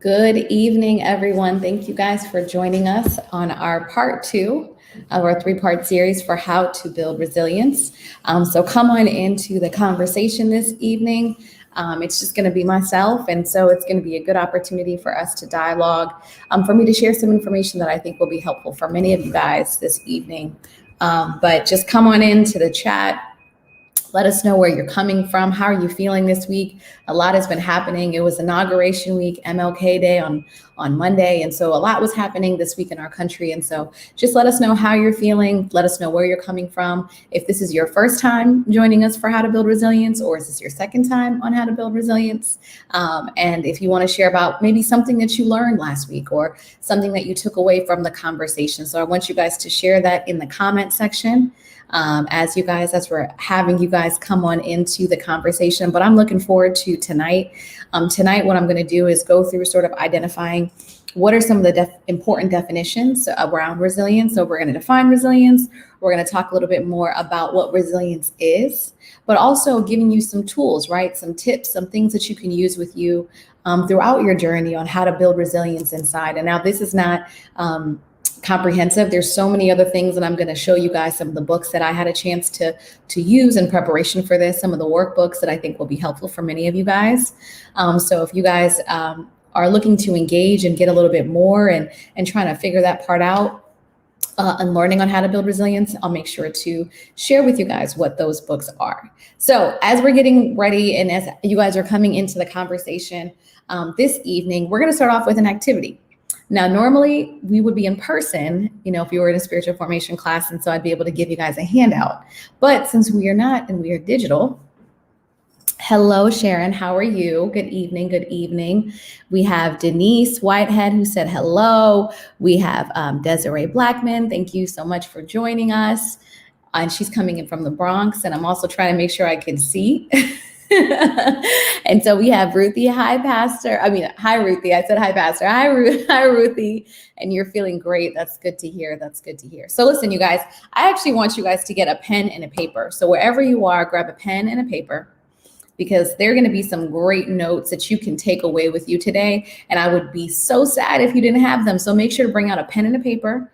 Good evening, everyone. Thank you guys for joining us on our part two of our three-part series for how to build resilience. So come on into the conversation this evening. It's just going to be myself, and so it's going to be a good opportunity for us to dialogue, for me to share some information that I think will be helpful for many of you guys this evening. But just come on into the chat. Let us know where you're coming from. How are you feeling this week? A lot has been happening. It was inauguration week, MLK Day on Monday. And so a lot was happening this week in our country. And so just let us know how you're feeling. Let us know where you're coming from. If this is your first time joining us for How to Build Resilience, or is this your second time on How to Build Resilience? And if you want to share about maybe something that you learned last week or something that you took away from the conversation. So I want you guys to share that in the comment section. As we're having you guys come on into the conversation. But I'm looking forward to tonight. Tonight, what I'm going to do is go through sort of identifying what are some of the important definitions around resilience. So we're going to define resilience. We're going to talk a little bit more about what resilience is, but also giving you some tools, right? Some tips, some things that you can use with you throughout your journey on how to build resilience inside. And now this is not comprehensive. There's so many other things, and I'm going to show you guys some of the books that I had a chance to use in preparation for this, some of the workbooks that I think will be helpful for many of you guys. So if you guys are looking to engage and get a little bit more and trying to figure that part out and learning on how to build resilience, I'll make sure to share with you guys what those books are. So as we're getting ready and as you guys are coming into the conversation this evening, we're going to start off with an activity. Now, normally we would be in person, if you were in a spiritual formation class, and so I'd be able to give you guys a handout. But since we are not and we are digital, hello, Sharon, how are you? Good evening, good evening. We have Denise Whitehead who said hello. We have Desiree Blackman. Thank you so much for joining us. And she's coming in from the Bronx, and I'm also trying to make sure I can see. And so we have Ruthie. Hi, Pastor. Hi, Ruthie. I said hi, Pastor. Hi, Ruthie. And you're feeling great. That's good to hear. That's good to hear. So listen, you guys, I actually want you guys to get a pen and a paper. So wherever you are, grab a pen and a paper, because there are going to be some great notes that you can take away with you today. And I would be so sad if you didn't have them. So make sure to bring out a pen and a paper.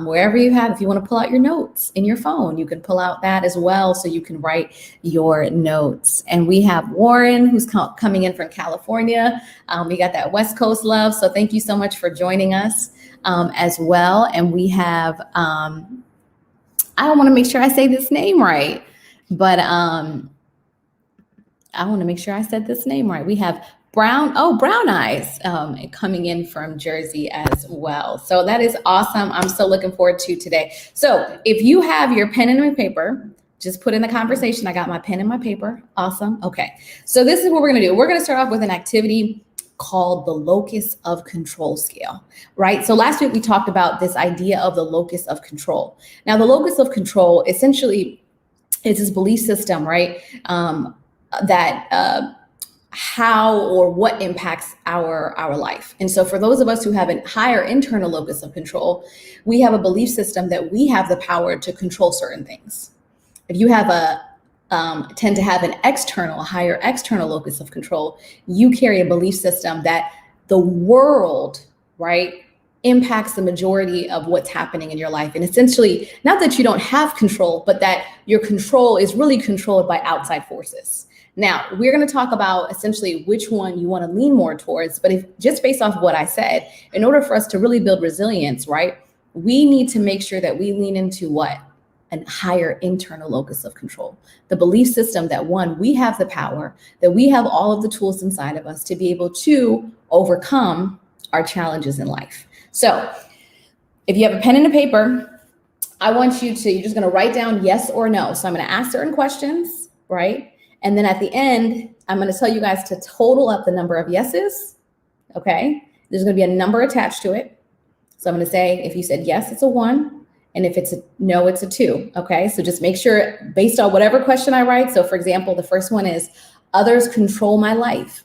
Wherever you have, if you want to pull out your notes in your phone, you can pull out that as well so you can write your notes. And we have Warren who's coming in from California. We got that West Coast love. So thank you so much for joining us as well. And we have, I want to make sure I say this name right, but I want to make sure I said this name right. We have Brown Eyes coming in from Jersey as well. So that is awesome. I'm so looking forward to today. So if you have your pen and my paper, just put in the conversation. I got my pen and my paper. Awesome. Okay. So this is what we're going to do. We're going to start off with an activity called the locus of control scale, right? So last week we talked about this idea of the locus of control. Now, the locus of control essentially is this belief system, right? How or what impacts our life. And so for those of us who have a higher internal locus of control, we have a belief system that we have the power to control certain things. If you have tend to have a higher external locus of control, you carry a belief system that the world, right, impacts the majority of what's happening in your life. And essentially, not that you don't have control, but that your control is really controlled by outside forces. Now, we're going to talk about essentially which one you want to lean more towards. But if just based off of what I said, in order for us to really build resilience, right, we need to make sure that we lean into what? A higher internal locus of control. The belief system that, one, we have the power, that we have all of the tools inside of us to be able to overcome our challenges in life. So if you have a pen and a paper, I want you're just going to write down yes or no. So I'm going to ask certain questions, right? And then at the end, I'm going to tell you guys to total up the number of yeses, okay? There's going to be a number attached to it. So I'm going to say, if you said yes, it's a 1. And if it's a no, it's a 2, okay? So just make sure, based on whatever question I write. So for example, the first one is, others control my life.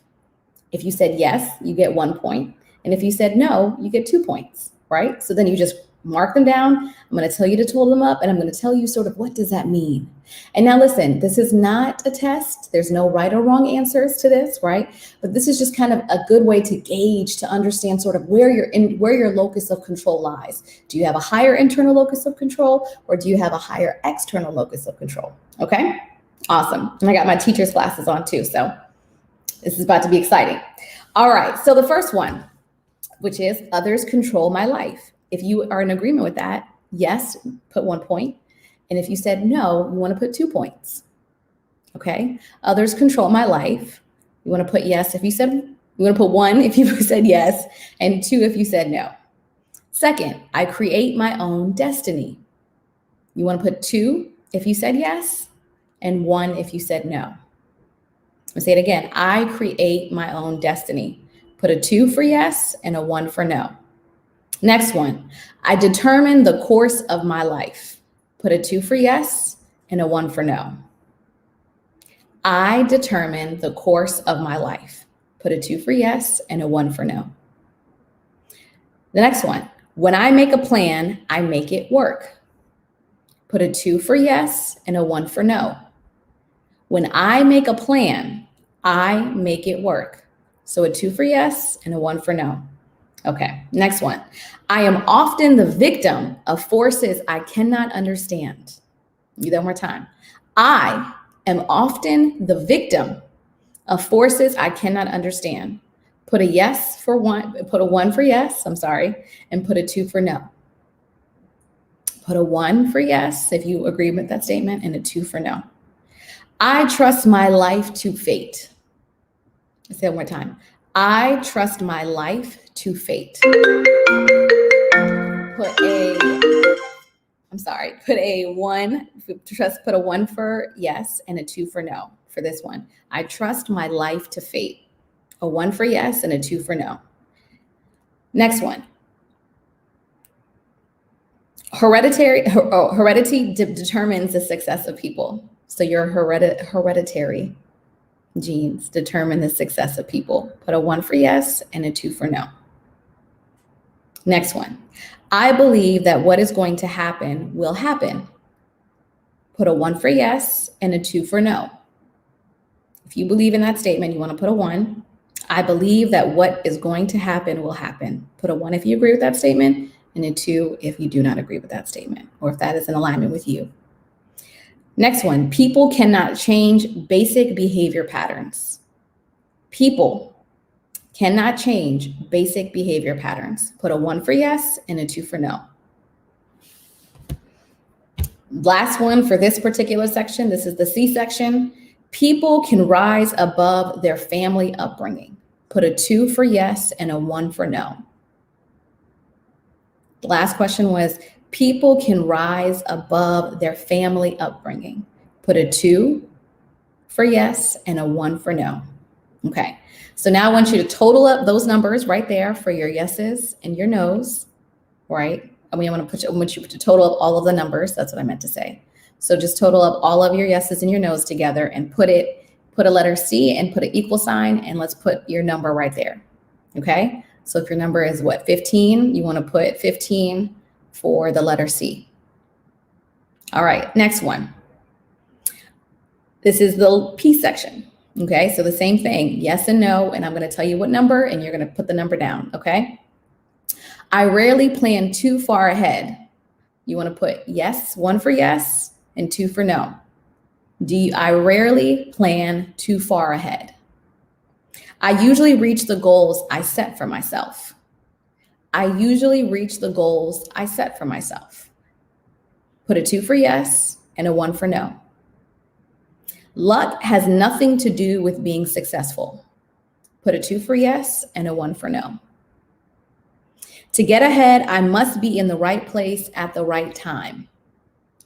If you said yes, you get 1 point. And if you said no, you get 2 points, right? So then you just mark them down. I'm going to tell you to total them up, and I'm going to tell you sort of what does that mean. And now listen, this is not a test. There's no right or wrong answers to this, right? But this is just kind of a good way to gauge, to understand sort of where your locus of control lies. Do you have a higher internal locus of control, or do you have a higher external locus of control? Okay, awesome. And I got my teacher's glasses on too, so this is about to be exciting. All right, so the first one, which is others control my life. If you are in agreement with that, yes, put 1 point. And if you said no, you want to put 2 points. Okay, others control my life. You want to put yes if you said, you want to put 1 if you said yes, and 2 if you said no. Second, I create my own destiny. You want to put 2 if you said yes, and 1 if you said no. I'll say it again. I create my own destiny. Put a 2 for yes and a 1 for no. Next one, I determine the course of my life. Put a 2 for yes and a 1 for no. I determine the course of my life. Put a 2 for yes and a 1 for no. The next one, when I make a plan, I make it work. Put a 2 for yes and a 1 for no. When I make a plan, I make it work. So a 2 for yes and a 1 for no. Okay, next one. I am often the victim of forces I cannot understand. Do that one more time. I am often the victim of forces I cannot understand. Put a yes for 1, put a 1 for yes, and put a 2 for no. Put a 1 for yes if you agree with that statement, and a 2 for no. I trust my life to fate. Let's say it one more time. I trust my life to fate. Put a 1 for yes and a 2 for no for this one. I trust my life to fate. A 1 for yes and a 2 for no. Next one. Heredity determines the success of people. So your hereditary genes determine the success of people. Put a 1 for yes and a 2 for no. Next one. I believe that what is going to happen will happen. Put a 1 for yes and a 2 for no. If you believe in that statement, you want to put a 1. I believe that what is going to happen will happen. Put a 1 if you agree with that statement, and a 2 if you do not agree with that statement, or if that is in alignment with you. Next one, people cannot change basic behavior patterns. People cannot change basic behavior patterns. Put a 1 for yes and a 2 for no. Last one for this particular section, this is the C section. People can rise above their family upbringing. Put a 2 for yes and a 1 for no. The last question was, people can rise above their family upbringing. Put a 2 for yes and a 1 for no. Okay, so now I want you to total up those numbers right there for your yeses and your nos, right? I want you to total up all of the numbers. That's what I meant to say. So just total up all of your yeses and your nos together and put a letter C and put an equal sign, and let's put your number right there. Okay, so if your number is 15, you want to put 15 for the letter C. All right, next one. This is the P section. Okay, so the same thing, yes and no, and I'm going to tell you what number, and you're going to put the number down. Okay. I rarely plan too far ahead. You want to put yes, 1 for yes, and 2 for no. I rarely plan too far ahead. I usually reach the goals I set for myself. I usually reach the goals I set for myself. Put a 2 for yes and a 1 for no. Luck has nothing to do with being successful. Put a 2 for yes and a 1 for no. To get ahead, I must be in the right place at the right time.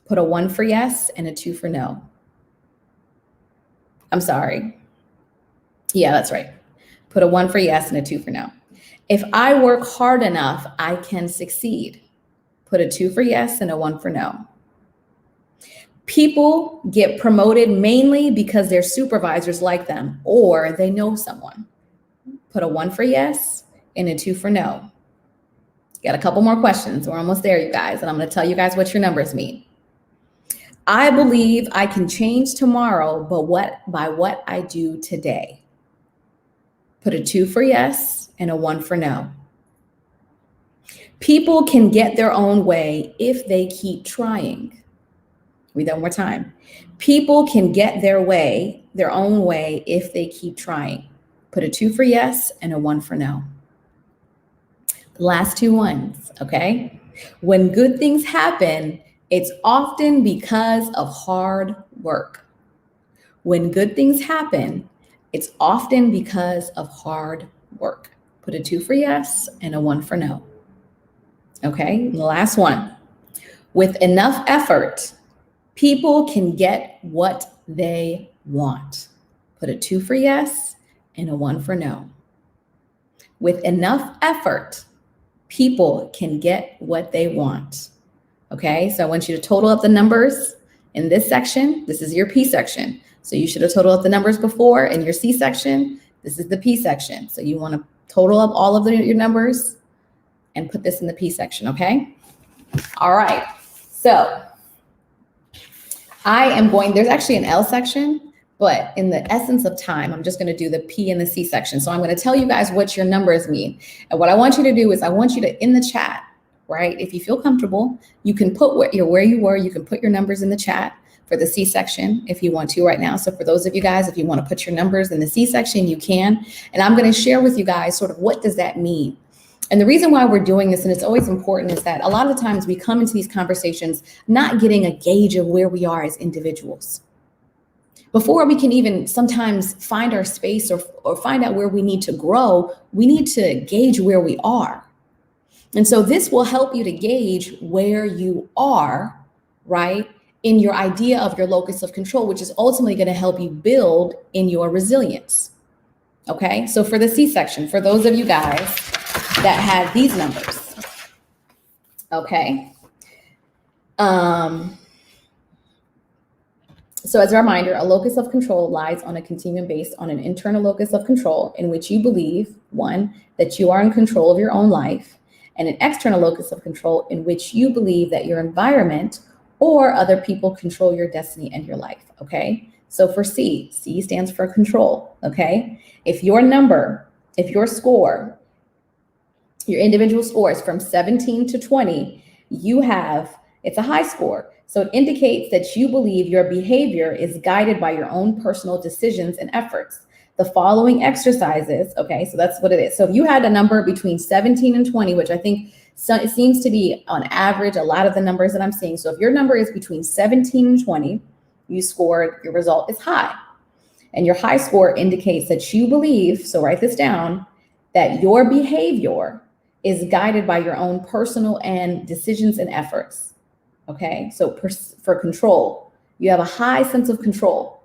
Put a 1 for yes and a 2 for no. I'm sorry. Yeah, that's right. Put a 1 for yes and a 2 for no. If I work hard enough, I can succeed. Put a 2 for yes and a 1 for no. People get promoted mainly because their supervisors like them or they know someone. Put a 1 for yes and a 2 for no. Got a couple more questions. We're almost there, you guys. And I'm going to tell you guys what your numbers mean. I believe I can change tomorrow, but by what I do today. Put a 2 for yes and a 1 for no. People can get their own way if they keep trying. Read that one more time. People can get their own way if they keep trying. Put a 2 for yes and a 1 for no. The last 2 ones, okay? When good things happen, it's often because of hard work. When good things happen, it's often because of hard work. Put a 2 for yes and a 1 for no. Okay, the last one. With enough effort, people can get what they want. Put a 2 for yes and a 1 for no. With enough effort, people can get what they want. Okay, so I want you to total up the numbers in this section. This is your P section. So you should have totaled up the numbers before in your C section. This is the P section. So you want to total up all of your numbers and put this in the P section, okay? All right, so there's actually an L section, but in the essence of time, I'm just gonna do the P and the C section. So I'm gonna tell you guys what your numbers mean. And what I want you to do is I want you to, in the chat, right? If you feel comfortable, you can put where you were, you can put your numbers in the chat for the C section if you want to right now. So for those of you guys, if you wanna put your numbers in the C section, you can. And I'm gonna share with you guys sort of what does that mean? And the reason why we're doing this, and it's always important, is that a lot of the times we come into these conversations not getting a gauge of where we are as individuals. Before we can even sometimes find our space or find out where we need to grow, we need to gauge where we are. And so this will help you to gauge where you are, right, in your idea of your locus of control, which is ultimately going to help you build in your resilience. Okay, so for the C section, for those of you guys that had these numbers, okay. So as a reminder, a locus of control lies on a continuum based on an internal locus of control in which you believe, 1, that you are in control of your own life, and an external locus of control in which you believe that your environment or other people control your destiny and your life, okay? So for C stands for control, okay? If your score, your individual score is from 17 to 20, it's a high score. So it indicates that you believe your behavior is guided by your own personal decisions and efforts. The following exercises, okay, so that's what it is. So if you had a number between 17 and 20, which I think it seems to be on average a lot of the numbers that I'm seeing. So if your number is between 17 and 20, your result is high. And your high score indicates that you believe, so write this down, that your behavior is guided by your own personal and decisions and efforts. Okay, so for control, you have a high sense of control.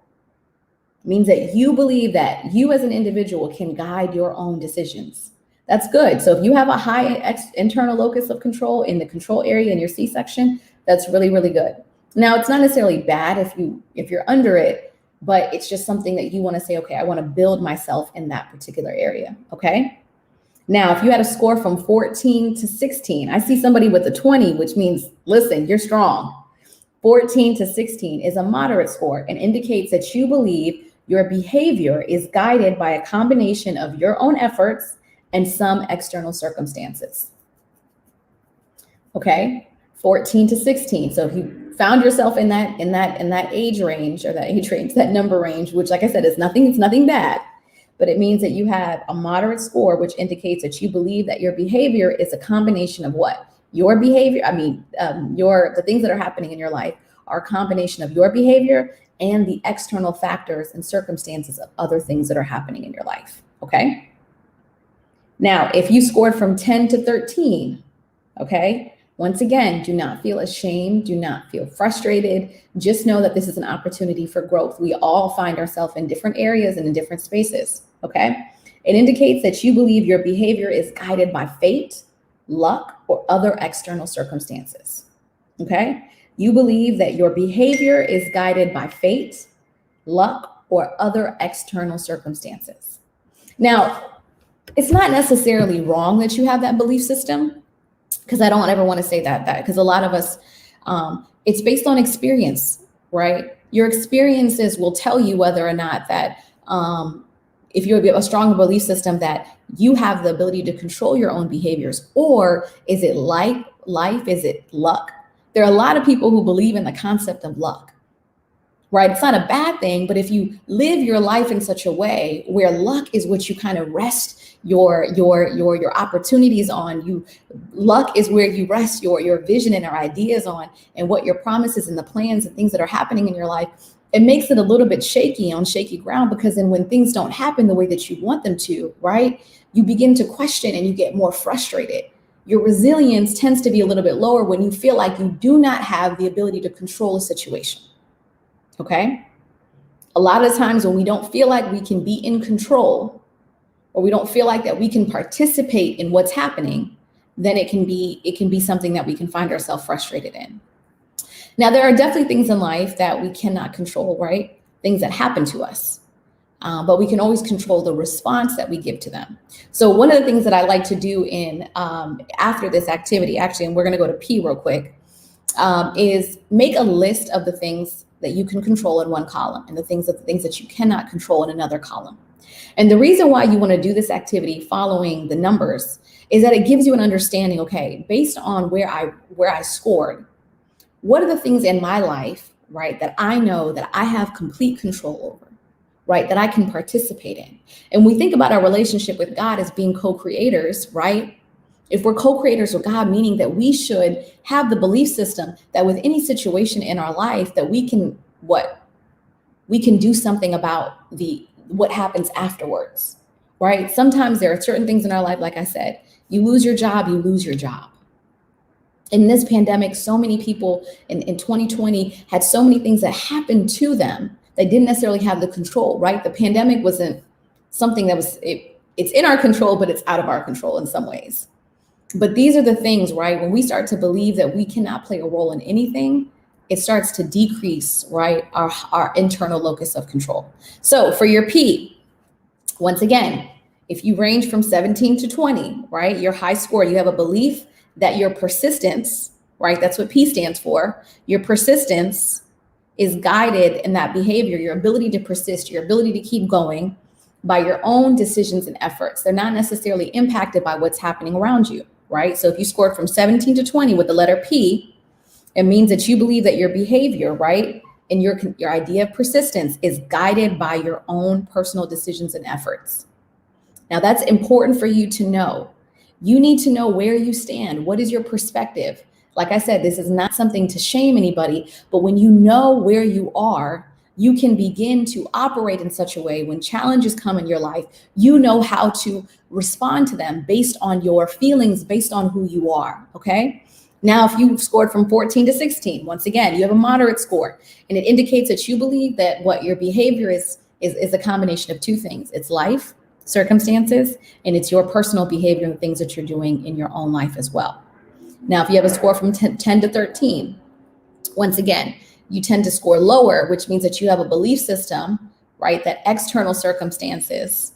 It means that you believe that you as an individual can guide your own decisions. That's good. So if you have a high internal locus of control in the control area in your C section, that's really, really good. Now, it's not necessarily bad if you're under it, but it's just something that you want to say, okay, I want to build myself in that particular area, okay? Now, if you had a score from 14 to 16, I see somebody with a 20, which means, listen, you're strong. 14 to 16 is a moderate score and indicates that you believe your behavior is guided by a combination of your own efforts and some external circumstances. Okay, 14 to 16. So if you found yourself in that age range, or that number range, which, like I said, it's nothing bad. But it means that you have a moderate score, which indicates that you believe that your behavior is a combination of what? Your behavior, the things that are happening in your life are a combination of your behavior and the external factors and circumstances of other things that are happening in your life, okay? Now, if you scored from 10 to 13, okay, once again, do not feel ashamed, do not feel frustrated. Just know that this is an opportunity for growth. We all find ourselves in different areas and in different spaces, okay? It indicates that you believe your behavior is guided by fate, luck, or other external circumstances, okay? You believe that your behavior is guided by fate, luck, or other external circumstances. Now, it's not necessarily wrong that you have that belief system. because I don't ever want to say that because a lot of us, it's based on experience, right? Your experiences will tell you whether or not that if you have a strong belief system that you have the ability to control your own behaviors, or is it life? Is it luck? There are a lot of people who believe in the concept of luck, right? It's not a bad thing, but if you live your life in such a way where luck is what you kind of rest your opportunities on, luck is where you rest your vision and your ideas on, and what your promises and the plans and things that are happening in your life, it makes it a little bit shaky on shaky ground, because then when things don't happen the way that you want them to, right, you begin to question and you get more frustrated. Your resilience tends to be a little bit lower when you feel like you do not have the ability to control a situation. Okay? A lot of times when we don't feel like we can be in control, or we don't feel like that we can participate in what's happening, then it can be something that we can find ourselves frustrated in. Now, there are definitely things in life that we cannot control, right? Things that happen to us. But we can always control the response that we give to them. So one of the things that I like to do after this activity, actually, and we're going to go to P real quick, is make a list of the things that you can control in one column and the things that you cannot control in another column. And the reason why you want to do this activity following the numbers is that it gives you an understanding, okay, based on where I scored, what are the things in my life, right, that I know that I have complete control over, right, that I can participate in. And we think about our relationship with God as being co-creators, right? If we're co-creators with God, meaning that we should have the belief system that with any situation in our life that we can do something about what happens afterwards, right? Sometimes there are certain things in our life, like I said, you lose your job. In this pandemic, so many people in 2020 had so many things that happened to them. They didn't necessarily have the control, right? The pandemic wasn't something that it's in our control, but it's out of our control in some ways. But these are the things, right? When we start to believe that we cannot play a role in anything, it starts to decrease, right, our internal locus of control. So for your P, once again, if you range from 17 to 20, right, your high score, you have a belief that your persistence, right, that's what P stands for, your persistence is guided in that behavior, your ability to persist, your ability to keep going by your own decisions and efforts. They're not necessarily impacted by what's happening around you, right? So if you scored from 17 to 20 with the letter P, it means that you believe that your behavior, right, and your idea of persistence is guided by your own personal decisions and efforts. Now, that's important for you to know. You need to know where you stand. What is your perspective? Like I said, this is not something to shame anybody, but when you know where you are, you can begin to operate in such a way when challenges come in your life, you know how to respond to them based on your feelings, based on who you are, okay? Now, if you scored from 14 to 16, once again, you have a moderate score, and it indicates that you believe that what your behavior is a combination of two things. It's life, circumstances, and it's your personal behavior and things that you're doing in your own life as well. Now, if you have a score from 10 to 13, once again, you tend to score lower, which means that you have a belief system, right, that external circumstances,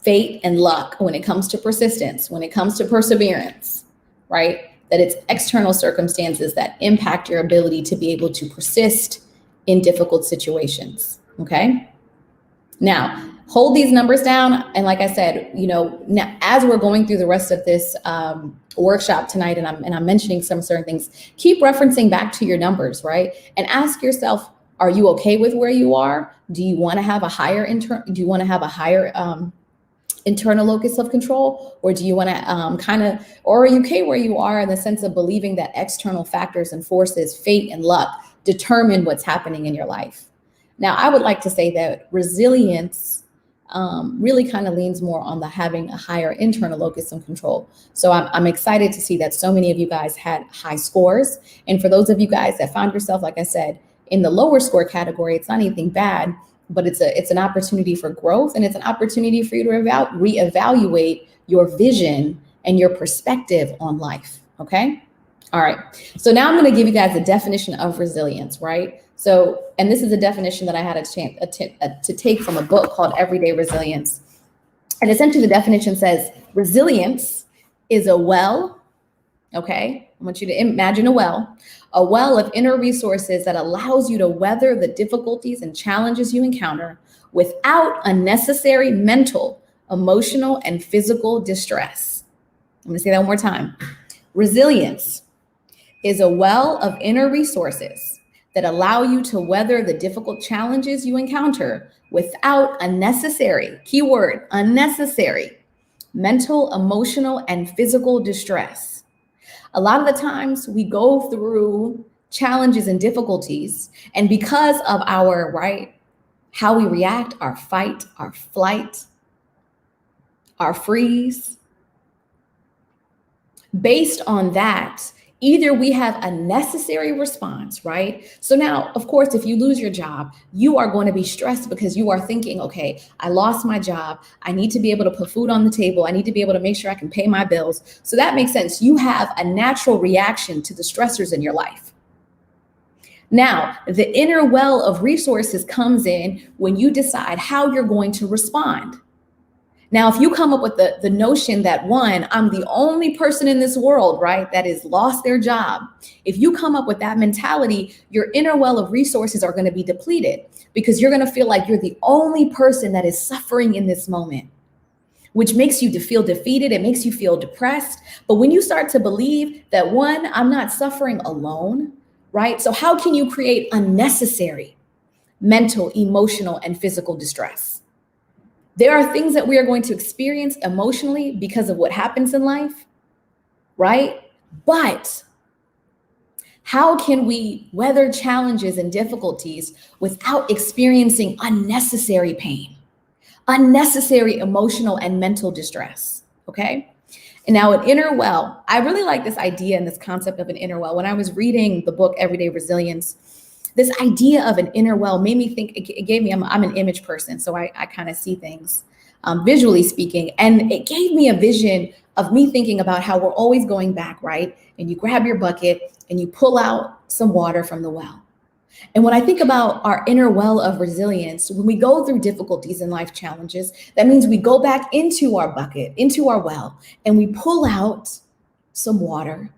fate and luck, when it comes to persistence, when it comes to perseverance, right, that it's external circumstances that impact your ability to be able to persist in difficult situations, okay? Now, hold these numbers down. And like I said, now, as we're going through the rest of this workshop tonight, and I'm mentioning some certain things, keep referencing back to your numbers, right? And ask yourself, are you okay with where you are? Do you want to have a higher internal locus of control, or do you want to or are you okay where you are in the sense of believing that external factors and forces, fate and luck, determine what's happening in your life? Now, I would like to say that resilience really kind of leans more on having a higher internal locus of control. So I'm excited to see that so many of you guys had high scores. And for those of you guys that found yourself, like I said, in the lower score category, it's not anything bad, but it's an opportunity for growth, and it's an opportunity for you to reevaluate your vision and your perspective on life, okay? All right, so now I'm gonna give you guys a definition of resilience, right? So, and this is a definition that I had a chance to take from a book called Everyday Resilience. And essentially the definition says, resilience is a well Okay, I want you to imagine a well of inner resources that allows you to weather the difficulties and challenges you encounter without unnecessary mental, emotional, and physical distress. I'm going to say that one more time. Resilience is a well of inner resources that allow you to weather the difficult challenges you encounter without unnecessary, keyword, unnecessary, mental, emotional, and physical distress. A lot of the times we go through challenges and difficulties, and because of our, how we react, our fight, our flight, our freeze, based on that, either we have a necessary response, right? So now, of course, if you lose your job, you are going to be stressed because you are thinking, okay, I lost my job. I need to be able to put food on the table. I need to be able to make sure I can pay my bills. So that makes sense. You have a natural reaction to the stressors in your life. Now, the inner well of resources comes in when you decide how you're going to respond. Now, if you come up with the notion that, one, I'm the only person in this world, right, that has lost their job. If you come up with that mentality, your inner well of resources are going to be depleted because you're going to feel like you're the only person that is suffering in this moment, which makes you to feel defeated. It makes you feel depressed. But when you start to believe that, one, I'm not suffering alone, right? So how can you create unnecessary mental, emotional, and physical distress? There are things that we are going to experience emotionally because of what happens in life, right? But how can we weather challenges and difficulties without experiencing unnecessary pain, unnecessary emotional and mental distress, okay? And now an inner well, I really like this idea and this concept of an inner well. When I was reading the book, Everyday Resilience, this idea of an inner well made me think, it gave me, I'm an image person, so I kind of see things visually speaking. And it gave me a vision of me thinking about how we're always going back, right? And you grab your bucket and you pull out some water from the well. And when I think about our inner well of resilience, when we go through difficulties and life challenges, that means we go back into our bucket, into our well, and we pull out some water,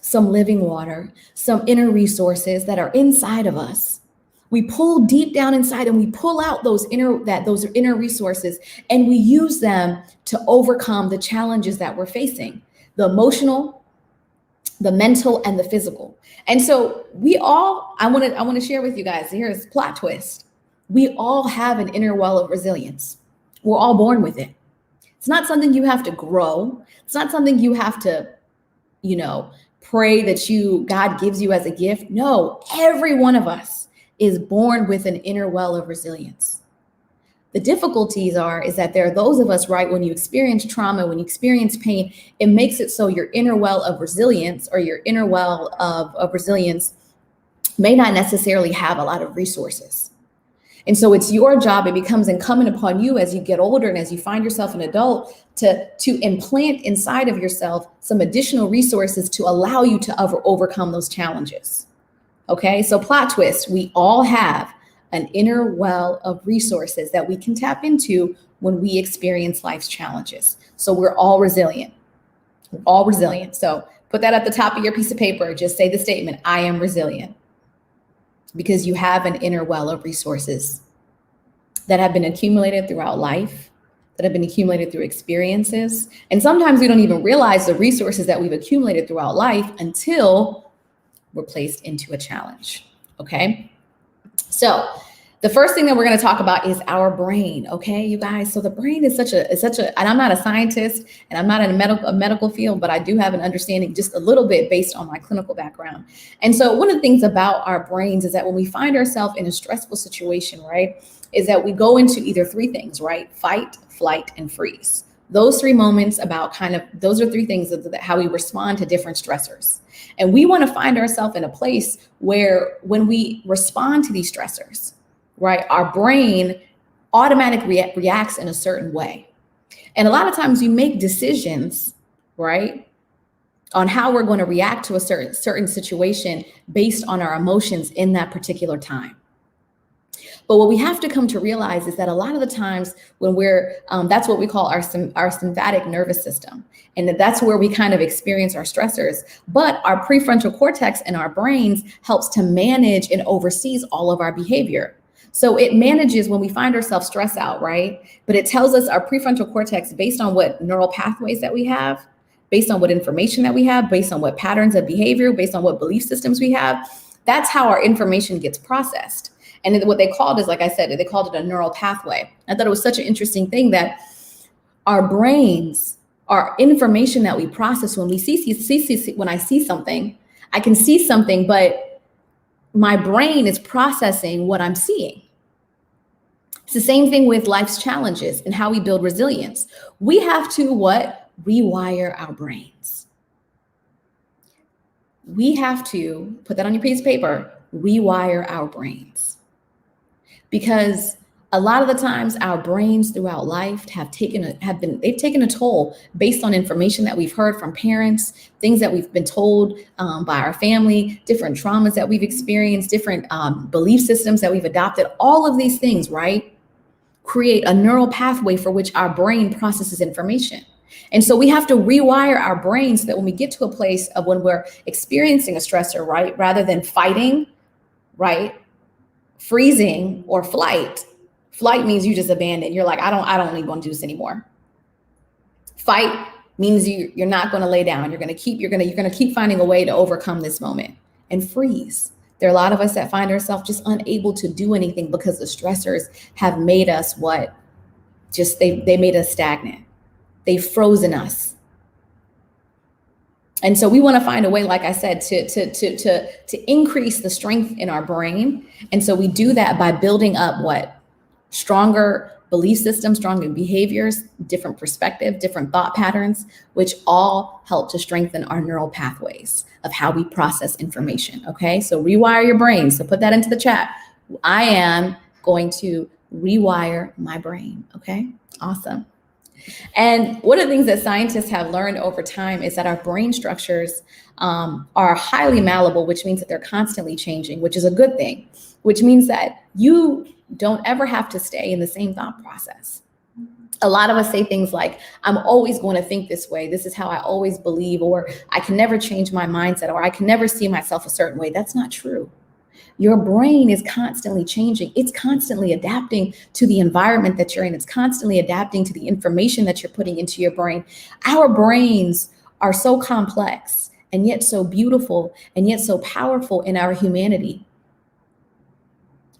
some living water, some inner resources that are inside of us. We pull deep down inside and we pull out those inner resources, and we use them to overcome the challenges that we're facing, the emotional, the mental, and the physical. And so I want to share with you guys, here's a plot twist. We all have an inner well of resilience. We're all born with it. It's not something you have to grow. It's not something you have to, pray that God gives you as a gift. No, every one of us is born with an inner well of resilience. The difficulties is that there are those of us, right, when you experience trauma, when you experience pain, it makes it so your inner well of resilience or your inner well of resilience may not necessarily have a lot of resources. And so it's your job, it becomes incumbent upon you as you get older and as you find yourself an adult to implant inside of yourself some additional resources to allow you to overcome those challenges. Okay, so plot twist, we all have an inner well of resources that we can tap into when we experience life's challenges. So we're all resilient. We're all resilient. So put that at the top of your piece of paper. Just say the statement, I am resilient. Because you have an inner well of resources that have been accumulated throughout life, that have been accumulated through experiences. And sometimes we don't even realize the resources that we've accumulated throughout life until we're placed into a challenge, okay? So the first thing that we're going to talk about is our brain, okay, you guys? So the brain is such a, and I'm not a scientist and I'm not in a medical field, but I do have an understanding just a little bit based on my clinical background. And so one of the things about our brains is that when we find ourselves in a stressful situation, right, is that we go into either three things, right? Fight, flight, and freeze. Those three moments those are three things of how we respond to different stressors. And we want to find ourselves in a place where when we respond to these stressors, right, our brain automatically reacts in a certain way. And a lot of times we make decisions, right, on how we're going to react to a certain situation based on our emotions in that particular time. But what we have to come to realize is that a lot of the times when that's what we call our sympathetic nervous system. And that's where we kind of experience our stressors. But our prefrontal cortex in our brains helps to manage and oversees all of our behavior. So it manages when we find ourselves stressed out, right? But it tells us our prefrontal cortex, based on what neural pathways that we have, based on what information that we have, based on what patterns of behavior, based on what belief systems we have, that's how our information gets processed. And what they called is, like I said, they called it a neural pathway. I thought it was such an interesting thing that our brains, our information that we process when we when I see something, I can see something, but my brain is processing what I'm seeing. It's the same thing with life's challenges and how we build resilience. We have to rewire our brains. We have to put that on your piece of paper, rewire our brains. Because a lot of the times our brains throughout life have taken a toll based on information that we've heard from parents, things that we've been told by our family, different traumas that we've experienced, different belief systems that we've adopted. All of these things, right, create a neural pathway for which our brain processes information. And so we have to rewire our brains so that when we get to a place of when we're experiencing a stressor, right, rather than fighting, right, freezing or flight means you just abandon. You're like, I don't even want to do this anymore. Fight means you're not going to lay down. You're going to keep finding a way to overcome this moment. And freeze. There are a lot of us that find ourselves just unable to do anything because the stressors have made us they made us stagnant. They've frozen us. And so we want to find a way, like I said, to increase the strength in our brain. And so we do that by building up stronger belief systems, stronger behaviors, different perspective, different thought patterns, which all help to strengthen our neural pathways of how we process information. Okay, so rewire your brain. So put that into the chat. I am going to rewire my brain. Okay, awesome. And one of the things that scientists have learned over time is that our brain structures are highly malleable, which means that they're constantly changing, which is a good thing, which means that you don't ever have to stay in the same thought process. A lot of us say things like, I'm always going to think this way. This is how I always believe, or I can never change my mindset, or I can never see myself a certain way. That's not true. Your brain is constantly changing. It's constantly adapting to the environment that you're in. It's constantly adapting to the information that you're putting into your brain. Our brains are so complex and yet so beautiful and yet so powerful in our humanity.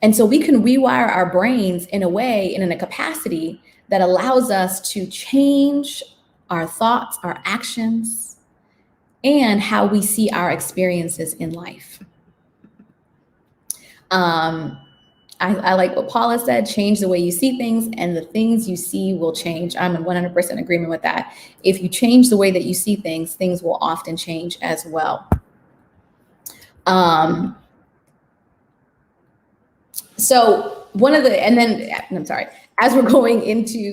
And so we can rewire our brains in a way and in a capacity that allows us to change our thoughts, our actions, and how we see our experiences in life. I like what Paula said, change the way you see things and the things you see will change. I'm in 100% agreement with that. If you change the way that you see things, things will often change as well. So as we're going into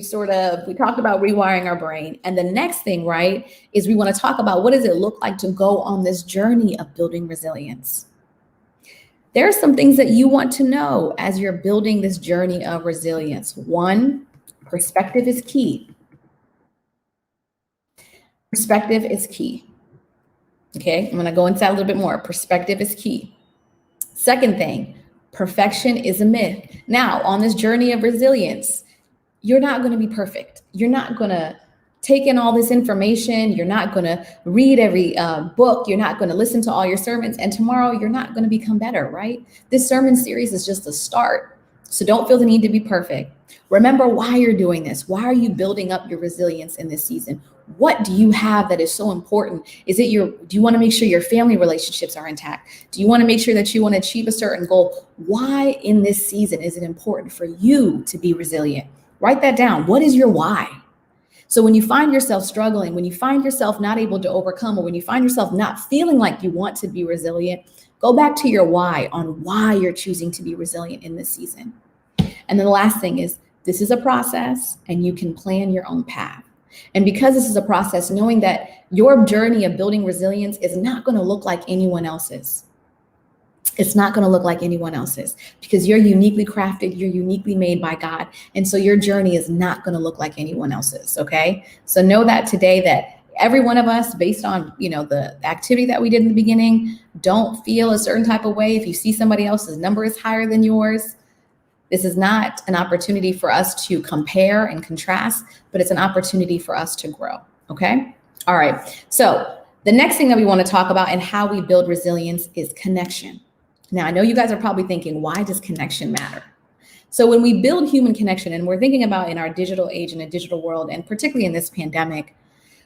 we talked about rewiring our brain. And the next thing, right, is we want to talk about what does it look like to go on this journey of building resilience. There are some things that you want to know as you're building this journey of resilience. One, perspective is key. Perspective is key. Okay, I'm going to go into that a little bit more. Perspective is key. Second thing, perfection is a myth. Now, on this journey of resilience, you're not going to be perfect. You're not going to take in all this information. You're not going to read every book. You're not going to listen to all your sermons. And tomorrow you're not going to become better, right? This sermon series is just a start. So don't feel the need to be perfect. Remember why you're doing this. Why are you building up your resilience in this season? What do you have that is so important? Do you want to make sure your family relationships are intact? Do you want to make sure that you want to achieve a certain goal? Why in this season is it important for you to be resilient? Write that down. What is your why? So when you find yourself struggling, when you find yourself not able to overcome, or when you find yourself not feeling like you want to be resilient, go back to your why on why you're choosing to be resilient in this season. And then the last thing is, this is a process and you can plan your own path. And because this is a process, knowing that your journey of building resilience is not going to look like anyone else's. It's not going to look like anyone else's because you're uniquely crafted, you're uniquely made by God. And so your journey is not going to look like anyone else's, okay? So know that today that every one of us, based on, the activity that we did in the beginning, don't feel a certain type of way. If you see somebody else's number is higher than yours, this is not an opportunity for us to compare and contrast, but it's an opportunity for us to grow, okay? All right, so the next thing that we want to talk about and how we build resilience is connection. Now, I know you guys are probably thinking, why does connection matter? So when we build human connection, and we're thinking about in our digital age, in a digital world, and particularly in this pandemic,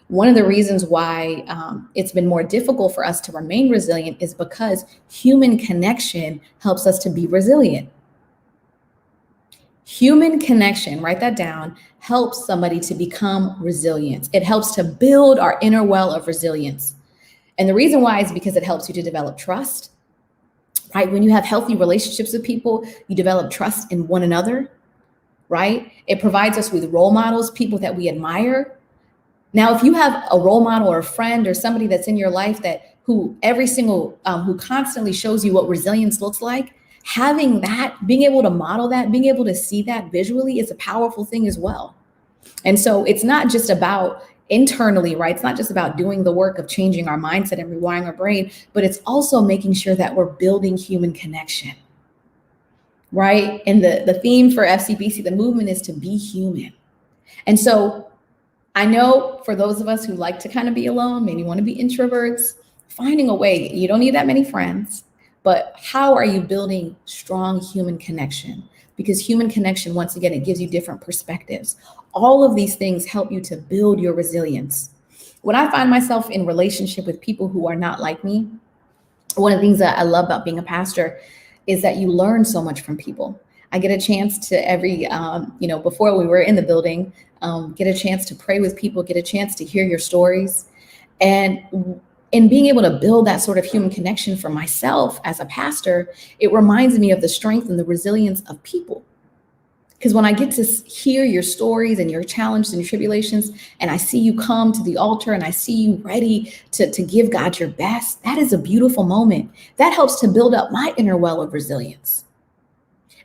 one of the reasons why it's been more difficult for us to remain resilient is because human connection helps us to be resilient. Human connection, write that down, helps somebody to become resilient. It helps to build our inner well of resilience. And the reason why is because it helps you to develop trust. Right? When you have healthy relationships with people, you develop trust in one another, right? It provides us with role models, people that we admire. Now, if you have a role model or a friend or somebody that's in your life who constantly shows you what resilience looks like, having that, being able to model that, being able to see that visually is a powerful thing as well. And so it's not just about internally, right? It's not just about doing the work of changing our mindset and rewiring our brain, but it's also making sure that we're building human connection, right? And the theme for FCBC, the movement, is to be human. And so I know for those of us who like to kind of be alone, maybe want to be introverts, finding a way, you don't need that many friends, but how are you building strong human connection? Because human connection, once again, it gives you different perspectives. All of these things help you to build your resilience. When I find myself in relationship with people who are not like me, one of the things that I love about being a pastor is that you learn so much from people. I get a chance to before we were in the building, get a chance to pray with people, get a chance to hear your stories. And in being able to build that sort of human connection for myself as a pastor, it reminds me of the strength and the resilience of people. Because when I get to hear your stories and your challenges and your tribulations, and I see you come to the altar and I see you ready to give God your best, that is a beautiful moment. That helps to build up my inner well of resilience.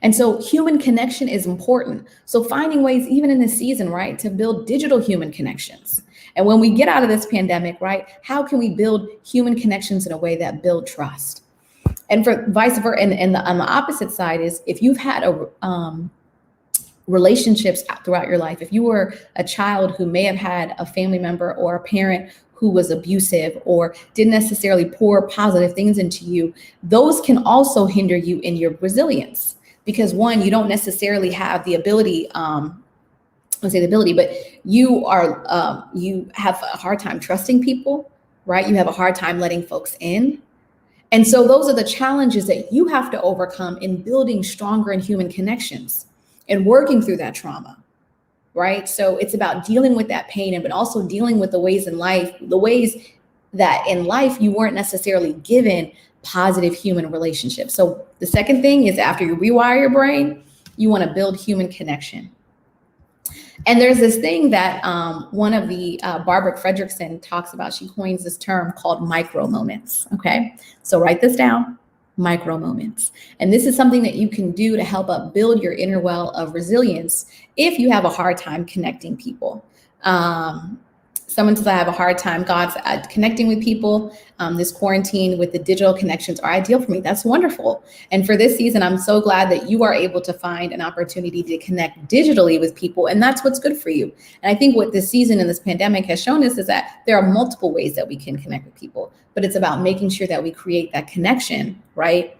And so human connection is important. So finding ways, even in this season, right, to build digital human connections. And when we get out of this pandemic, right, how can we build human connections in a way that build trust? And for vice versa, and on the opposite side is if you've had relationships throughout your life, if you were a child who may have had a family member or a parent who was abusive or didn't necessarily pour positive things into you, those can also hinder you in your resilience. Because one, you don't necessarily have the ability, but you have a hard time trusting people, right? You have a hard time letting folks in. And so those are the challenges that you have to overcome in building stronger and human connections and working through that trauma, right? So it's about dealing with that pain, but also dealing with the ways that in life you weren't necessarily given positive human relationships. So the second thing is, after you rewire your brain, you want to build human connection. And there's this thing that one of the Barbara Fredrickson talks about. She coins this term called micro moments. Okay, so write this down. Micro moments. And this is something that you can do to help build your inner well of resilience if you have a hard time connecting people. Someone says, I have a hard time, God's connecting with people. This quarantine with the digital connections are ideal for me. That's wonderful. And for this season, I'm so glad that you are able to find an opportunity to connect digitally with people. And that's what's good for you. And I think what this season and this pandemic has shown us is that there are multiple ways that we can connect with people, but it's about making sure that we create that connection, right?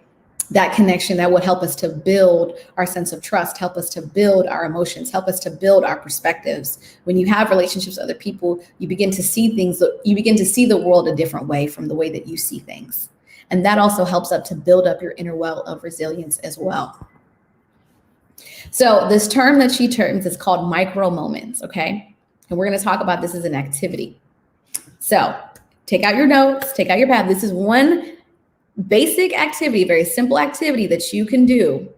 That connection that would help us to build our sense of trust, help us to build our emotions, help us to build our perspectives. When you have relationships with other people, you begin to see the world a different way from the way that you see things. And that also helps to build up your inner well of resilience as well. So this term that she terms is called micro moments, okay? And we're going to talk about this as an activity. So take out your notes, take out your pad. This is one basic activity, very simple activity that you can do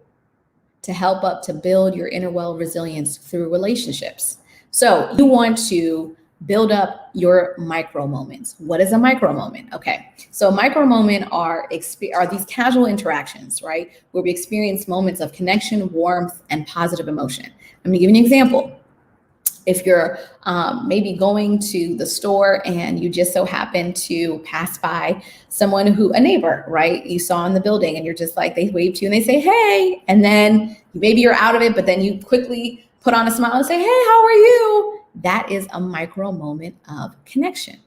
to help to build your inner well resilience through relationships. So you want to build up your micro moments. What is a micro moment? Okay, so a micro moment are these casual interactions, right? Where we experience moments of connection, warmth, and positive emotion. Let me give you an example. If you're maybe going to the store and you just so happen to pass by a neighbor, right? You saw in the building and you're just like, they wave to you and they say, hey, and then maybe you're out of it, but then you quickly put on a smile and say, hey, how are you? That is a micro moment of connection.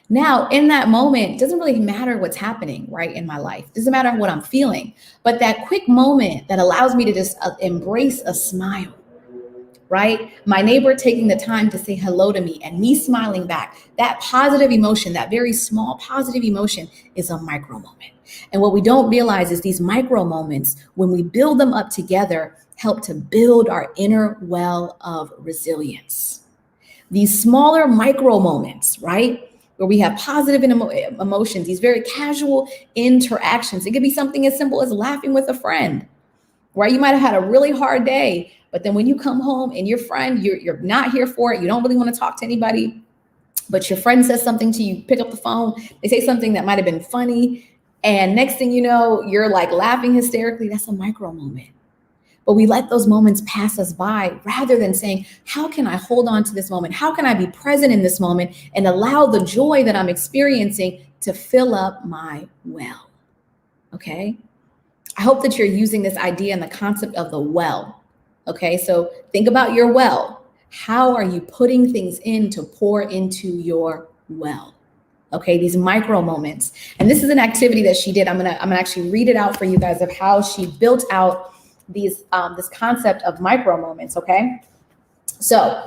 Now, in that moment, it doesn't really matter what's happening, right, in my life. It doesn't matter what I'm feeling, but that quick moment that allows me to just embrace a smile, right? My neighbor taking the time to say hello to me and me smiling back, that positive emotion, that very small positive emotion is a micro moment. And what we don't realize is these micro moments, when we build them up together, help to build our inner well of resilience. These smaller micro moments, right? Where we have positive emotions, these very casual interactions. It could be something as simple as laughing with a friend, right? You might have had a really hard day, but then when you come home and your friend, you're not here for it, you don't really want to talk to anybody, but your friend says something to you, pick up the phone, they say something that might have been funny, and next thing you know, you're like laughing hysterically. That's a micro moment. But we let those moments pass us by rather than saying, how can I hold on to this moment? How can I be present in this moment and allow the joy that I'm experiencing to fill up my well? Okay. I hope that you're using this idea and the concept of the well. Okay, so think about your well. How are you putting things in to pour into your well? Okay, these micro moments. And this is an activity that she did. I'm gonna actually read it out for you guys of how she built out these this concept of micro moments. Okay, so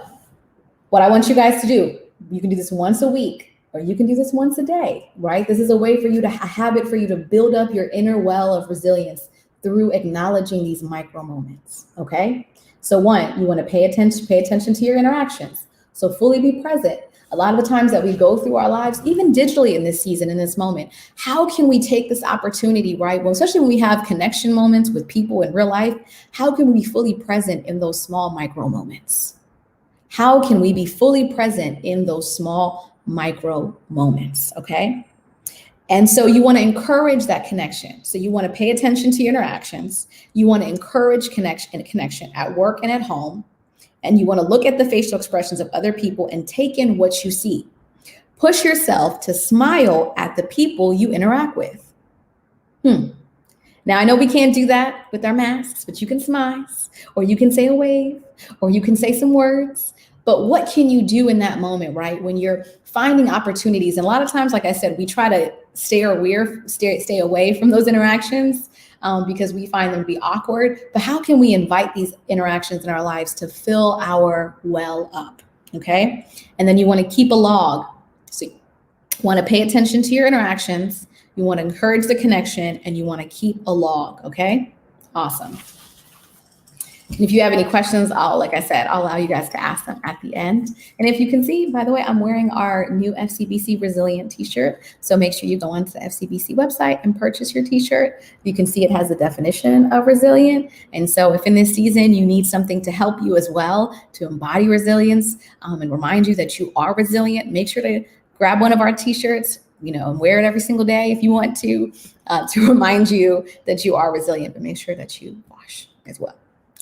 what I want you guys to do, you can do this once a week, or you can do this once a day, right? This is a way for you to a habit for you to build up your inner well of resilience through acknowledging these micro moments. Okay. So one, you want to pay attention to your interactions. So fully be present. A lot of the times that we go through our lives, even digitally in this season, in this moment, how can we take this opportunity, right? Well, especially when we have connection moments with people in real life, how can we be fully present in those small micro moments? How can we be fully present in those small micro moments? Okay. And so you want to encourage that connection. So you want to pay attention to your interactions. You want to encourage connection at work and at home. And you want to look at the facial expressions of other people and take in what you see. Push yourself to smile at the people you interact with. Now, I know we can't do that with our masks, but you can smile, or you can say a wave, or you can say some words. But what can you do in that moment, right? When you're finding opportunities. And a lot of times, like I said, we try to stay away from those interactions because we find them to be awkward. But how can we invite these interactions in our lives to fill our well up? Okay. And then you want to keep a log. So you want to pay attention to your interactions. You want to encourage the connection, and you want to keep a log. Okay. Awesome. And if you have any questions, I'll allow you guys to ask them at the end. And if you can see, by the way, I'm wearing our new FCBC Resilient t-shirt. So make sure you go onto the FCBC website and purchase your t-shirt. You can see it has the definition of resilient. And so if in this season you need something to help you as well to embody resilience and remind you that you are resilient, make sure to grab one of our t-shirts, and wear it every single day if you want to remind you that you are resilient, but make sure that you wash as well.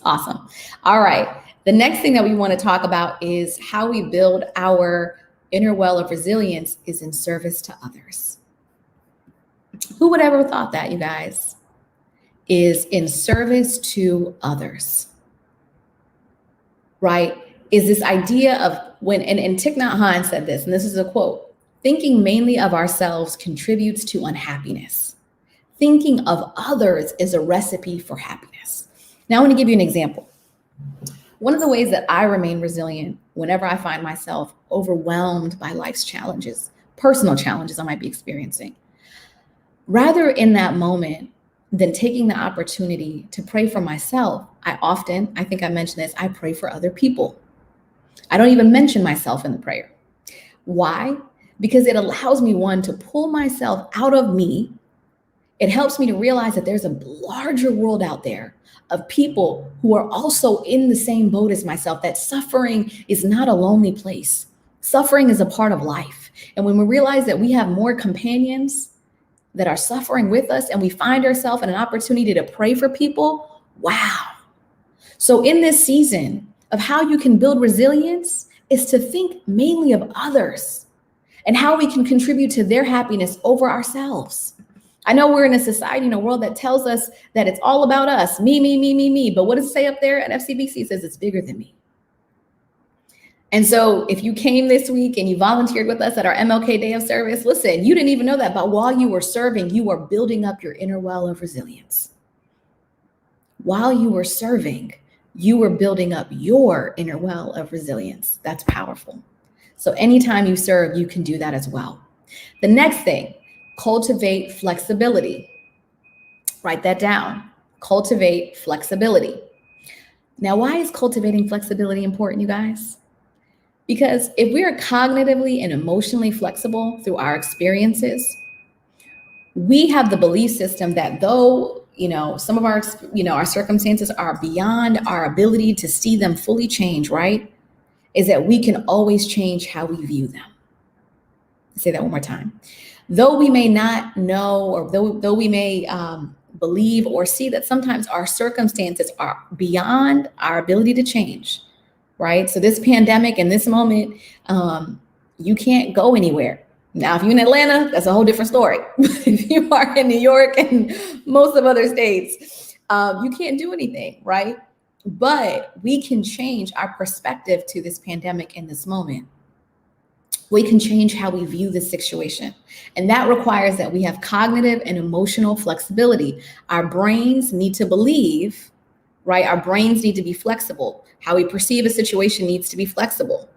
Awesome. All right. The next thing that we want to talk about is how we build our inner well of resilience is in service to others. Who would ever thought that, you guys? Is in service to others, right? Is this idea of when, and Thich Nhat Hanh said this, and this is a quote, thinking mainly of ourselves contributes to unhappiness. Thinking of others is a recipe for happiness. Now, I want to give you an example. One of the ways that I remain resilient whenever I find myself overwhelmed by life's challenges, personal challenges I might be experiencing, rather in that moment than taking the opportunity to pray for myself, I think I mentioned this, I pray for other people. I don't even mention myself in the prayer. Why? Because it allows me, one, to pull myself out of me. It helps me to realize that there's a larger world out there of people who are also in the same boat as myself, that suffering is not a lonely place, Suffering is a part of life. And when we realize that we have more companions that are suffering with us and we find ourselves in an opportunity to pray for people, wow. So in this season of how you can build resilience is to think mainly of others and how we can contribute to their happiness over ourselves. I know we're in a society, in a world that tells us that it's all about us, me, me, me, me, me. But what does it say up there at FCBC? It says it's bigger than me. And so if you came this week and you volunteered with us at our MLK Day of Service, listen, you didn't even know that, but while you were serving, you were building up your inner well of resilience. While you were serving, you were building up your inner well of resilience. That's powerful. So anytime you serve, you can do that as well. The next thing, cultivate flexibility. Write that down. Cultivate flexibility. Now, why is cultivating flexibility important, you guys? Because if we are cognitively and emotionally flexible through our experiences, we have the belief system that though, some of our, our circumstances are beyond our ability to see them fully change, right? Is that we can always change how we view them. I'll say that one more time. Though we may not know, or though we may believe or see that sometimes our circumstances are beyond our ability to change, right? So this pandemic and this moment, you can't go anywhere. Now, if you're in Atlanta, that's a whole different story. If you are in New York and most of other states, you can't do anything, right? But we can change our perspective to this pandemic in this moment. We can change how we view this situation. And that requires that we have cognitive and emotional flexibility. Our brains need to believe, right? Our brains need to be flexible. How we perceive a situation needs to be flexible,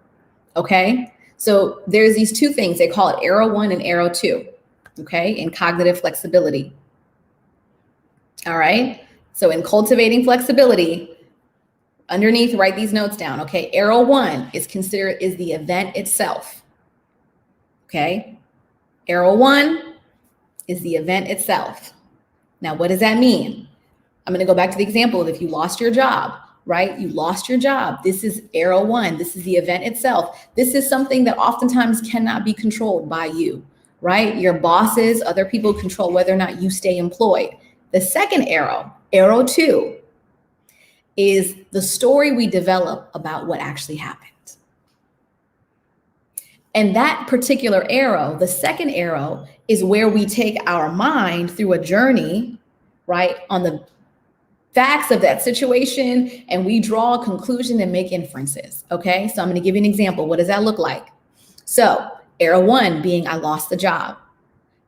okay? So there's these two things. They call it arrow 1 and arrow 2, okay? In cognitive flexibility. All right? So in cultivating flexibility, underneath, write these notes down, okay? Arrow 1 is the event itself, okay? Arrow 1 is the event itself. Now, what does that mean? I'm going to go back to the example of if you lost your job, right? You lost your job. This is arrow 1. This is the event itself. This is something that oftentimes cannot be controlled by you, right? Your bosses, other people control whether or not you stay employed. The second arrow, arrow 2, is the story we develop about what actually happened. And that particular arrow, the second arrow, is where we take our mind through a journey, right, on the facts of that situation, and we draw a conclusion and make inferences, okay? So I'm going to give you an example. What does that look like? So arrow 1 being I lost the job.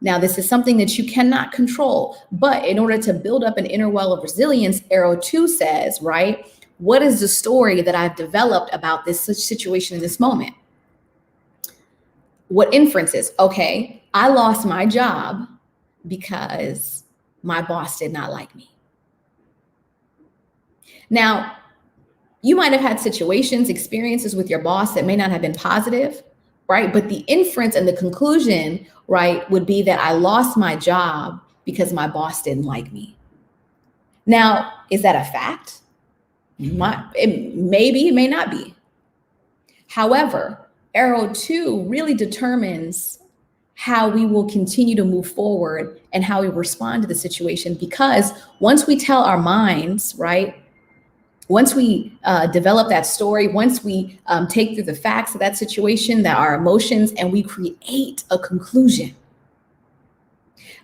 Now, this is something that you cannot control, but in order to build up an inner well of resilience, arrow 2 says, right, what is the story that I've developed about this situation in this moment? What inferences? Okay, I lost my job because my boss did not like me. Now, you might have had situations, experiences with your boss that may not have been positive, right? But the inference and the conclusion, right, would be that I lost my job because my boss didn't like me. Now, is that a fact? Maybe, it may not be. However, arrow 2 really determines how we will continue to move forward and how we respond to the situation, because once we tell our minds, right, once we develop that story, once we take through the facts of that situation, that our emotions, and we create a conclusion.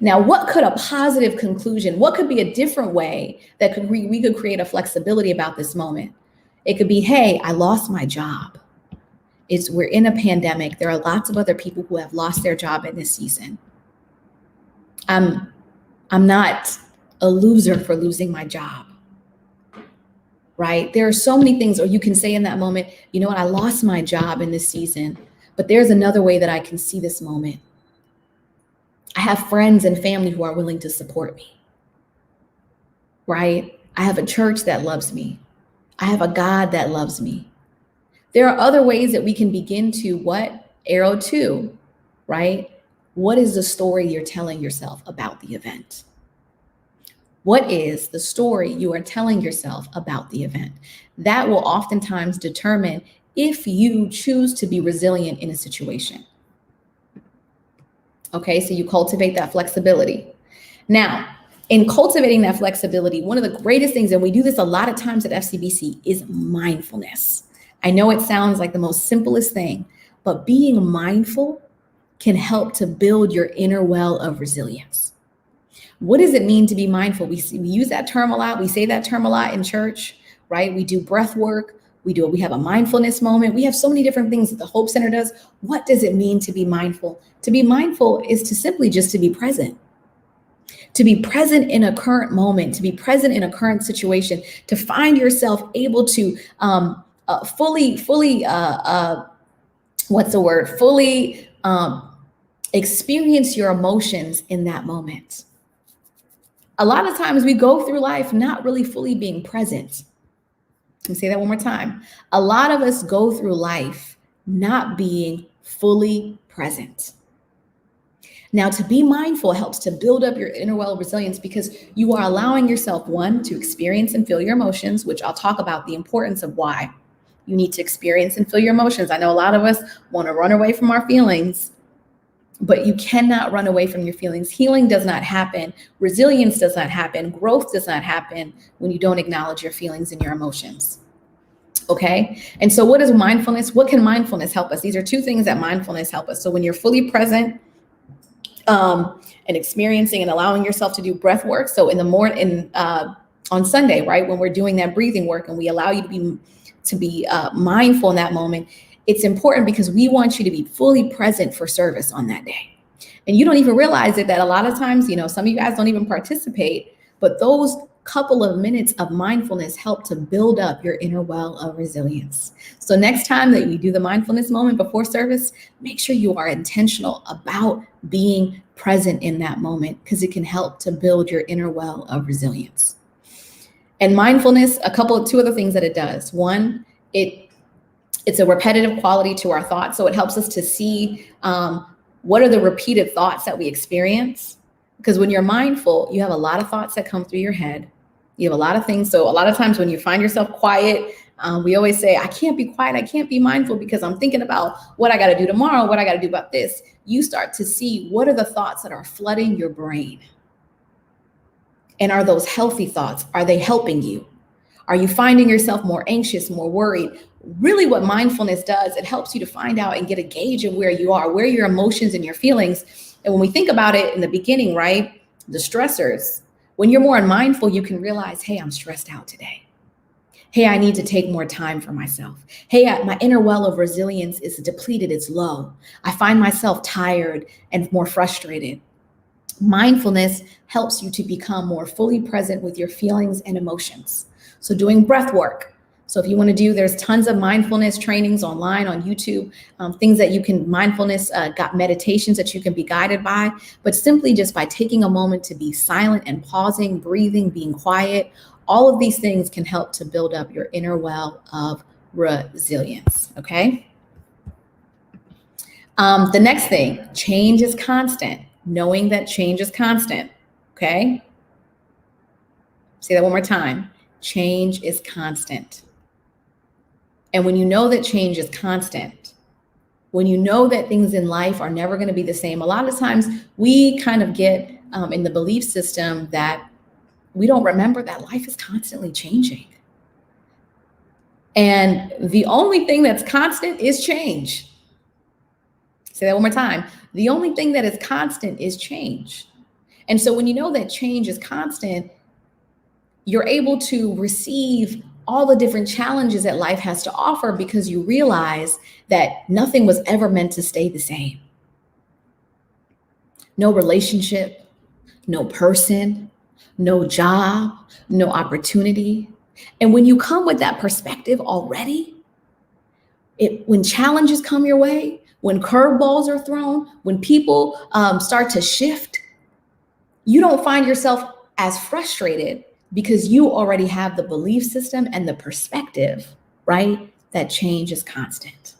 Now, what could a positive conclusion, what could be a different way that we could create a flexibility about this moment? It could be, hey, I lost my job. We're in a pandemic. There are lots of other people who have lost their job in this season. I'm not a loser for losing my job. Right? There are so many things, or you can say in that moment, you know what, I lost my job in this season, but there's another way that I can see this moment. I have friends and family who are willing to support me. Right? I have a church that loves me. I have a God that loves me. There are other ways that we can begin to what? Arrow 2, right? What is the story you're telling yourself about the event? What is the story you are telling yourself about the event? That will oftentimes determine if you choose to be resilient in a situation. Okay, so you cultivate that flexibility. Now, in cultivating that flexibility, one of the greatest things, and we do this a lot of times at FCBC, is mindfulness. I know it sounds like the most simplest thing, but being mindful can help to build your inner well of resilience. What does it mean to be mindful? We use that term a lot. We say that term a lot in church, right? We do breath work. We have a mindfulness moment. We have so many different things that the Hope Center does. What does it mean to be mindful? To be mindful is to simply just to be present. To be present in a current moment, to be present in a current situation, to find yourself able to fully experience your emotions in that moment. A lot of times we go through life not really fully being present. Let me say that one more time. A lot of us go through life not being fully present. Now, to be mindful helps to build up your inner well of resilience because you are allowing yourself, one, to experience and feel your emotions, which I'll talk about the importance of why you need to experience and feel your emotions. I know a lot of us want to run away from our feelings, but you cannot run away from your feelings. Healing does not happen. Resilience does not happen. Growth does not happen when you don't acknowledge your feelings and your emotions. Okay. And so what is mindfulness? What can mindfulness help us? These are two things that mindfulness help us. So when you're fully present, and experiencing and allowing yourself to do breath work. So in the morning, on Sunday, right, when we're doing that breathing work and we allow you to be mindful in that moment, it's important because we want you to be fully present for service on that day. And you don't even realize it, that a lot of times, some of you guys don't even participate, but those couple of minutes of mindfulness help to build up your inner well of resilience. So next time that we do the mindfulness moment before service, make sure you are intentional about being present in that moment because it can help to build your inner well of resilience. And mindfulness, two other things that it does. One, it's a repetitive quality to our thoughts. So it helps us to see what are the repeated thoughts that we experience. Because when you're mindful, you have a lot of thoughts that come through your head. You have a lot of things. So a lot of times when you find yourself quiet, we always say, I can't be quiet. I can't be mindful because I'm thinking about what I got to do tomorrow, what I got to do about this. You start to see what are the thoughts that are flooding your brain. And are those healthy thoughts? Are they helping you? Are you finding yourself more anxious, more worried? Really what mindfulness does, it helps you to find out and get a gauge of where you are, where your emotions and your feelings. And when we think about it in the beginning, right, the stressors, when you're more mindful, you can realize, hey, I'm stressed out today. Hey, I need to take more time for myself. Hey, my inner well of resilience is depleted, it's low. I find myself tired and more frustrated. Mindfulness helps you to become more fully present with your feelings and emotions. So doing breath work. So if you want to do, there's tons of mindfulness trainings online on YouTube, things that you can, got meditations that you can be guided by, but simply just by taking a moment to be silent and pausing, breathing, being quiet, all of these things can help to build up your inner well of resilience, okay? The next thing, change is constant, knowing that change is constant, okay? Say that one more time, change is constant. And when you know that change is constant, when you know that things in life are never going to be the same, a lot of times we kind of get in the belief system that we don't remember that life is constantly changing. And the only thing that's constant is change. Say that one more time. The only thing that is constant is change. And so when you know that change is constant, you're able to receive all the different challenges that life has to offer because you realize that nothing was ever meant to stay the same. No relationship, no person, no job, no opportunity. And when you come with that perspective already, when challenges come your way, when curveballs are thrown, when people start to shift, you don't find yourself as frustrated because you already have the belief system and the perspective, right? That change is constant.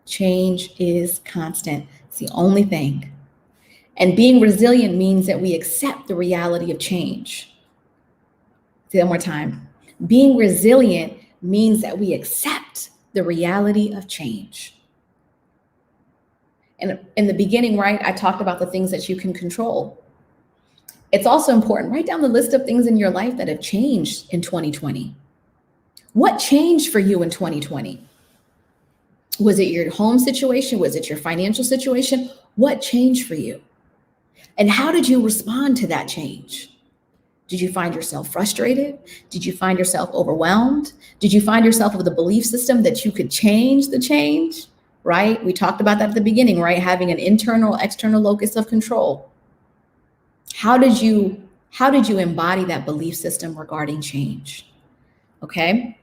Change is constant. It's the only thing. And being resilient means that we accept the reality of change. Say that one more time. Being resilient means that we accept the reality of change. And in the beginning, right, I talked about the things that you can control. It's also important, write down the list of things in your life that have changed in 2020. What changed for you in 2020? Was it your home situation? Was it your financial situation? What changed for you? And how did you respond to that change? Did you find yourself frustrated? Did you find yourself overwhelmed? Did you find yourself with a belief system that you could change the change, right? We talked about that at the beginning, right? Having an internal, external locus of control. How did you embody that belief system regarding change? Okay.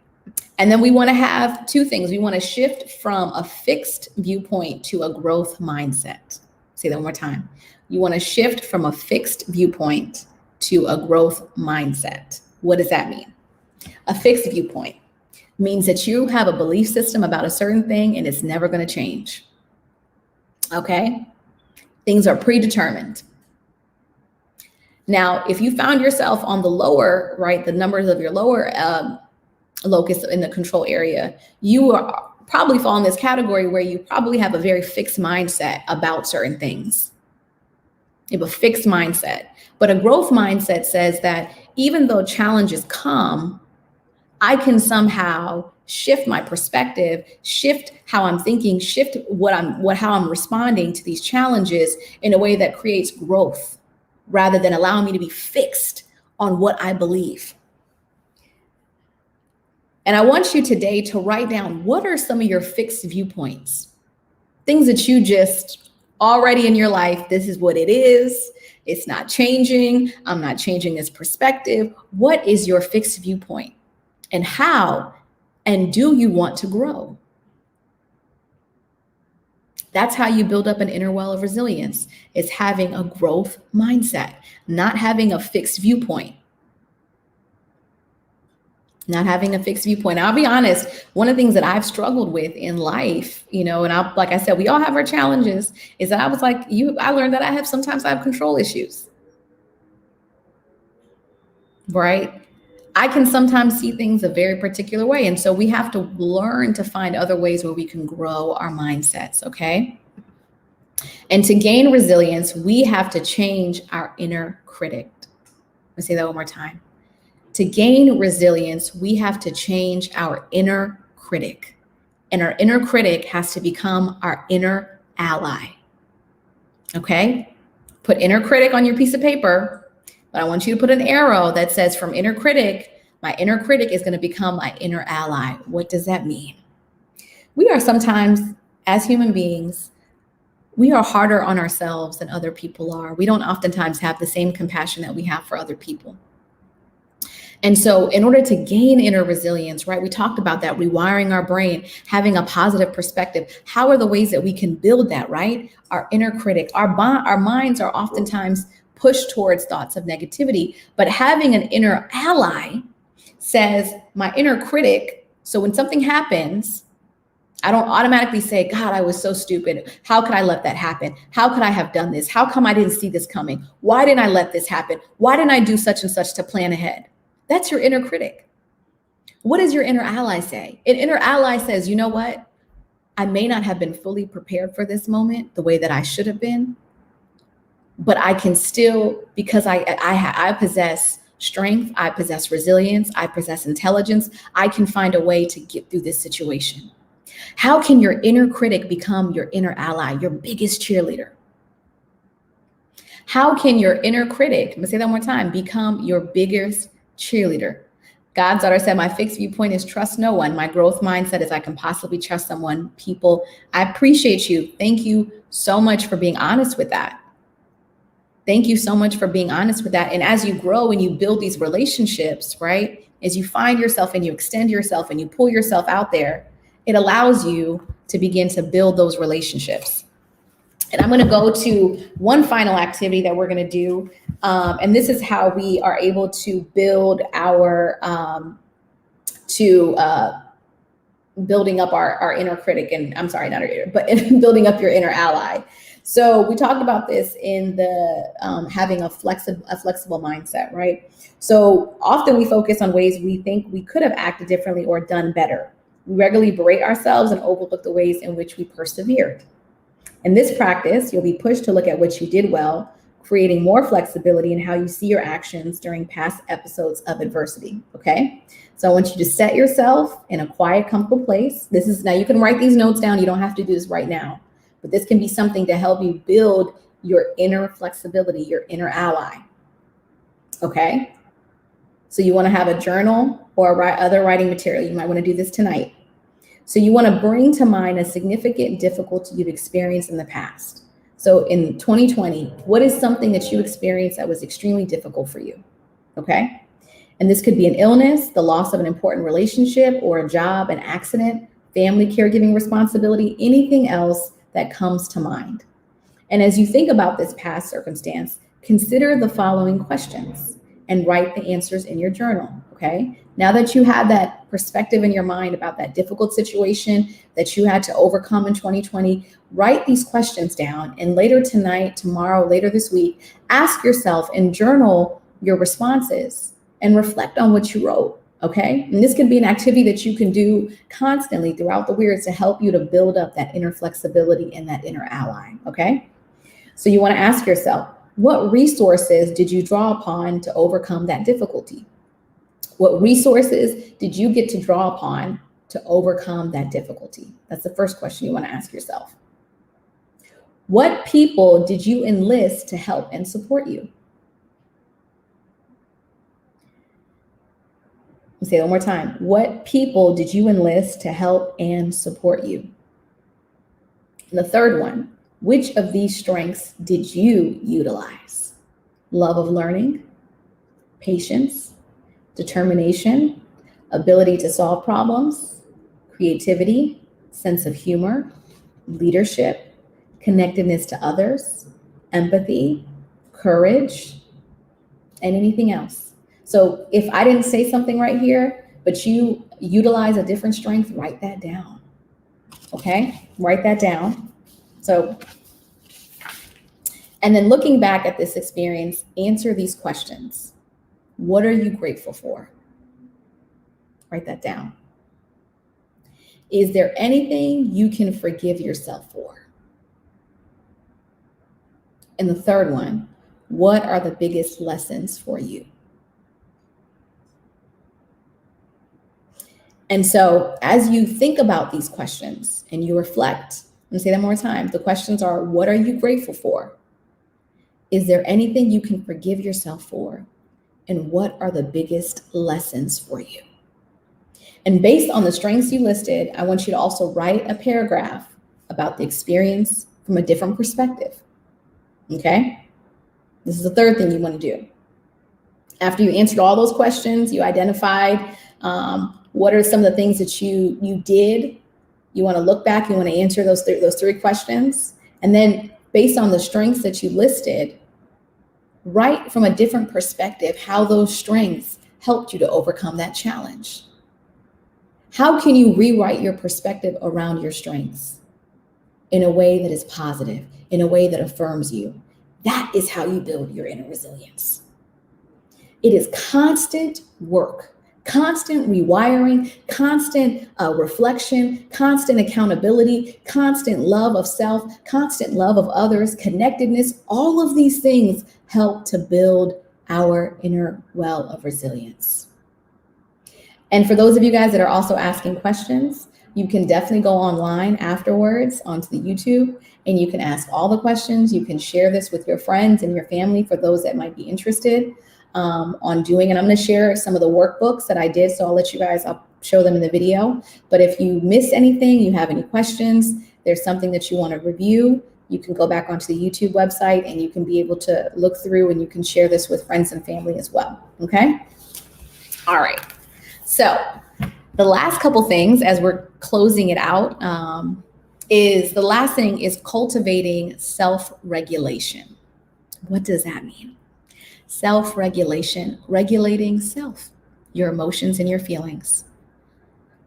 And then we want to have two things. We want to shift from a fixed viewpoint to a growth mindset. Say that one more time. You want to shift from a fixed viewpoint to a growth mindset. What does that mean? A fixed viewpoint means that you have a belief system about a certain thing and it's never going to change. Okay? Things are predetermined. Now, if you found yourself on the lower, right, the numbers of your lower locus in the control area, you are probably fall in this category where you probably have a very fixed mindset about certain things. You have a fixed mindset. But a growth mindset says that even though challenges come, I can somehow shift my perspective, shift how I'm thinking, shift how I'm responding to these challenges in a way that creates growth rather than allowing me to be fixed on what I believe. And I want you today to write down, what are some of your fixed viewpoints? Things that you just already in your life, this is what it is. It's not changing. I'm not changing this perspective. What is your fixed viewpoint? And how and do you want to grow? That's how you build up an inner well of resilience. It's having a growth mindset, not having a fixed viewpoint. Not having a fixed viewpoint. I'll be honest, one of the things that I've struggled with in life, and like I said, we all have our challenges, is that I was like, I learned that sometimes I have control issues, right? I can sometimes see things a very particular way. And so we have to learn to find other ways where we can grow our mindsets, okay? And to gain resilience, we have to change our inner critic. Let's say that one more time. To gain resilience, we have to change our inner critic. And our inner critic has to become our inner ally. Okay? Put inner critic on your piece of paper, but I want you to put an arrow that says from inner critic, my inner critic is going to become my inner ally. What does that mean? We are sometimes, as human beings, we are harder on ourselves than other people are. We don't oftentimes have the same compassion that we have for other people. And so in order to gain inner resilience, right, we talked about that, rewiring our brain, having a positive perspective. How are the ways that we can build that, right? Our inner critic, our minds are oftentimes pushed towards thoughts of negativity, but having an inner ally says my inner critic. So when something happens, I don't automatically say, God, I was so stupid. How could I let that happen? How could I have done this? How come I didn't see this coming? Why didn't I let this happen? Why didn't I do such and such to plan ahead? That's your inner critic. What does your inner ally say? An inner ally says, you know what? I may not have been fully prepared for this moment the way that I should have been, but I can still, because I possess strength, I possess resilience, I possess intelligence, I can find a way to get through this situation. How can your inner critic become your inner ally, your biggest cheerleader? How can your inner critic, I'm gonna say that one more time, become your biggest cheerleader? God's daughter said, my fixed viewpoint is trust no one. My growth mindset is I can possibly trust someone. People, I appreciate you. Thank you so much for being honest with that. Thank you so much for being honest with that. And as you grow and you build these relationships, right? As you find yourself and you extend yourself and you pull yourself out there, it allows you to begin to build those relationships. And I'm going to go to one final activity that we're going to do. And this is how we are able to build our, building up our inner critic. And I'm sorry, not our inner, but building up your inner ally. So we talked about this in the having a flexible mindset, right? So often we focus on ways we think we could have acted differently or done better. We regularly berate ourselves and overlook the ways in which we persevered. In this practice, you'll be pushed to look at what you did well, creating more flexibility in how you see your actions during past episodes of adversity. Okay. So I want you to set yourself in a quiet, comfortable place. This is now you can write these notes down. You don't have to do this right now, but this can be something to help you build your inner flexibility, your inner ally. Okay. So you want to have a journal or other writing material. You might want to do this tonight. So you want to bring to mind a significant difficulty you've experienced in the past. So in 2020, what is something that you experienced that was extremely difficult for you? Okay. And this could be an illness, the loss of an important relationship or a job, an accident, family caregiving responsibility, anything else that comes to mind. And as you think about this past circumstance, consider the following questions and write the answers in your journal, okay? Now that you have that perspective in your mind about that difficult situation that you had to overcome in 2020, write these questions down, and later tonight, tomorrow, later this week, ask yourself and journal your responses and reflect on what you wrote, okay? And this can be an activity that you can do constantly throughout the year to help you to build up that inner flexibility and that inner ally, okay? So you want to ask yourself, what resources did you draw upon to overcome that difficulty? What resources did you get to draw upon to overcome that difficulty? That's the first question you want to ask yourself. What people did you enlist to help and support you? Let me say it one more time. What people did you enlist to help and support you? And the third one, which of these strengths did you utilize? Love of learning, patience, determination, ability to solve problems, creativity, sense of humor, leadership, connectedness to others, empathy, courage, and anything else. So if I didn't say something right here, but you utilize a different strength, write that down. Okay, write that down. So, and then looking back at this experience, answer these questions. What are you grateful for? Write that down. Is there anything you can forgive yourself for? And the third one, what are the biggest lessons for you? And so as you think about these questions and you reflect, and say that more time, the questions are, what are you grateful for? Is there anything you can forgive yourself for? And what are the biggest lessons for you? And based on the strengths you listed, I want you to also write a paragraph about the experience from a different perspective. Okay? This is the third thing you want to do. After you answered all those questions, you identified what are some of the things that you did. You want to look back, you want to answer those three questions. And then based on the strengths that you listed, write from a different perspective how those strengths helped you to overcome that challenge. How can you rewrite your perspective around your strengths in a way that is positive, in a way that affirms you? That is how you build your inner resilience. It is constant work. Constant rewiring, constant reflection, constant accountability, constant love of self, constant love of others, connectedness. All of these things help to build our inner well of resilience. And for those of you guys that are also asking questions, you can definitely go online afterwards onto the YouTube and you can ask all the questions. You can share this with your friends and your family for those that might be interested on doing. And I'm going to share some of the workbooks that I did. So I'll show them in the video. But if you miss anything, you have any questions, there's something that you want to review, you can go back onto the YouTube website and you can be able to look through and you can share this with friends and family as well. Okay. All right. So the last couple things as we're closing it out is the last thing is cultivating self-regulation. What does that mean? Self-regulation, regulating self, your emotions and your feelings.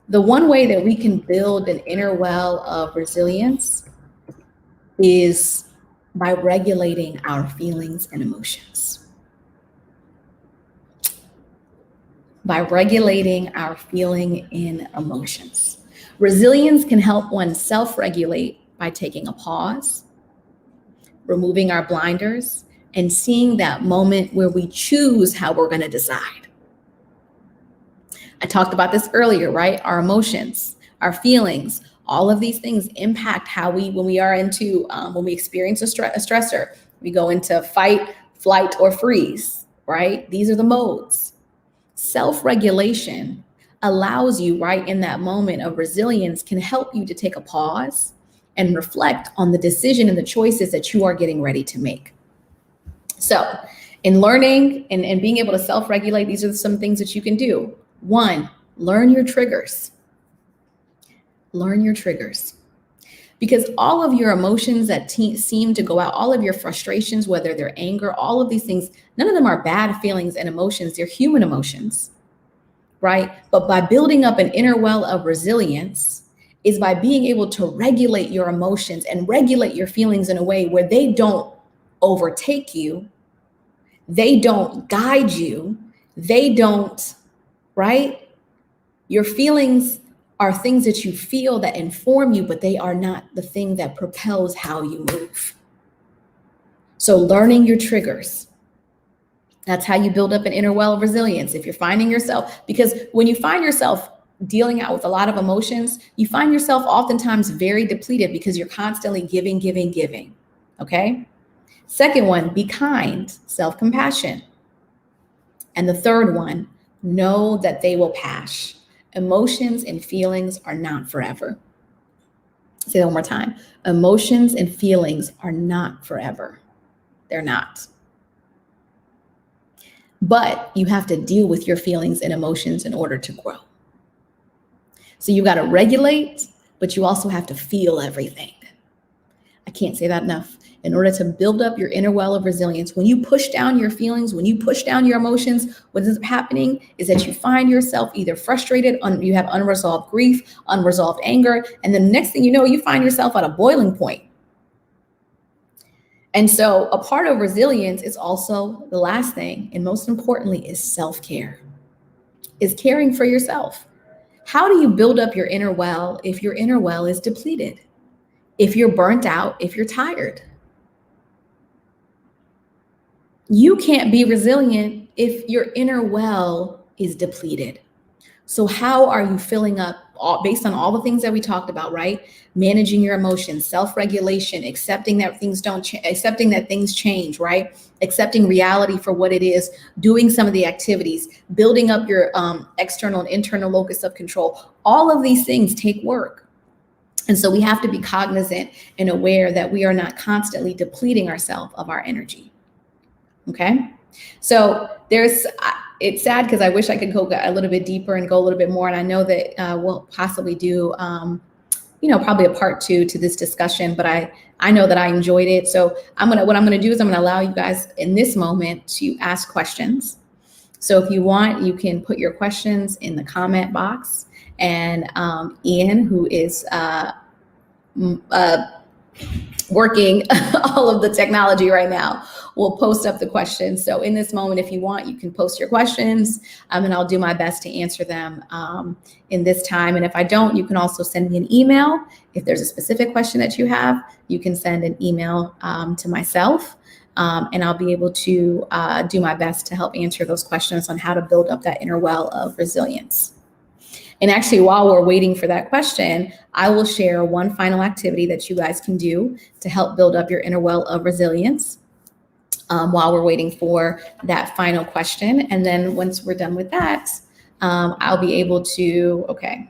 The one way that we can build an inner well of resilience is By regulating our feelings and emotions. By regulating our feeling and emotions. Resilience can help one self-regulate by taking a pause, removing our blinders, and seeing that moment where we choose how we're going to decide. I talked about this earlier, right? Our emotions, our feelings, all of these things impact how when we experience a stressor, we go into fight, flight, or freeze, right? These are the modes. Self-regulation allows you, right, in that moment of resilience, can help you to take a pause and reflect on the decision and the choices that you are getting ready to make. So in learning and being able to self-regulate, these are some things that you can do. 1, learn your triggers. Learn your triggers. Because all of your emotions that seem to go out, all of your frustrations, whether they're anger, all of these things, none of them are bad feelings and emotions. They're human emotions, right? But by building up an inner well of resilience is by being able to regulate your emotions and regulate your feelings in a way where they don't overtake you, they don't guide you, they don't, right? Your feelings are things that you feel that inform you, but they are not the thing that propels how you move. So learning your triggers, that's how you build up an inner well of resilience. If you're finding yourself, because when you find yourself dealing out with a lot of emotions, you find yourself oftentimes very depleted because you're constantly giving. Okay. Second one, be kind, self-compassion. And the third one, know that they will pass. Emotions and feelings are not forever. Say that one more time. Emotions and feelings are not forever. They're not. But you have to deal with your feelings and emotions in order to grow. So you got to regulate, but you also have to feel everything. I can't say that enough. In order to build up your inner well of resilience, when you push down your feelings, when you push down your emotions, what is happening is that you find yourself either frustrated, you have unresolved grief, unresolved anger, and then the next thing you know, you find yourself at a boiling point. And so a part of resilience is also the last thing, and most importantly, is self-care, is caring for yourself. How do you build up your inner well if your inner well is depleted? If you're burnt out, if you're tired? You can't be resilient if your inner well is depleted. So how are you filling up based on all the things that we talked about, right? Managing your emotions, self-regulation, accepting that things accepting that things change, right? Accepting reality for what it is, doing some of the activities, building up your external and internal locus of control. All of these things take work. And so we have to be cognizant and aware that we are not constantly depleting ourselves of our energy. Okay. So it's sad because I wish I could go a little bit deeper and go a little bit more. And I know that we'll possibly do, probably a part 2 to this discussion, but I know that I enjoyed it. So what I'm going to do is I'm going to allow you guys in this moment to ask questions. So if you want, you can put your questions in the comment box, and Ian, who is working all of the technology right now, will post up the questions. So in this moment, if you want, you can post your questions, and I'll do my best to answer them in this time. And if I don't, you can also send me an email. If there's a specific question that you have, you can send an email to myself, and I'll be able to do my best to help answer those questions on how to build up that inner well of resilience. And actually, while we're waiting for that question, I will share one final activity that you guys can do to help build up your inner well of resilience while we're waiting for that final question. And then once we're done with that, I'll be able to, okay.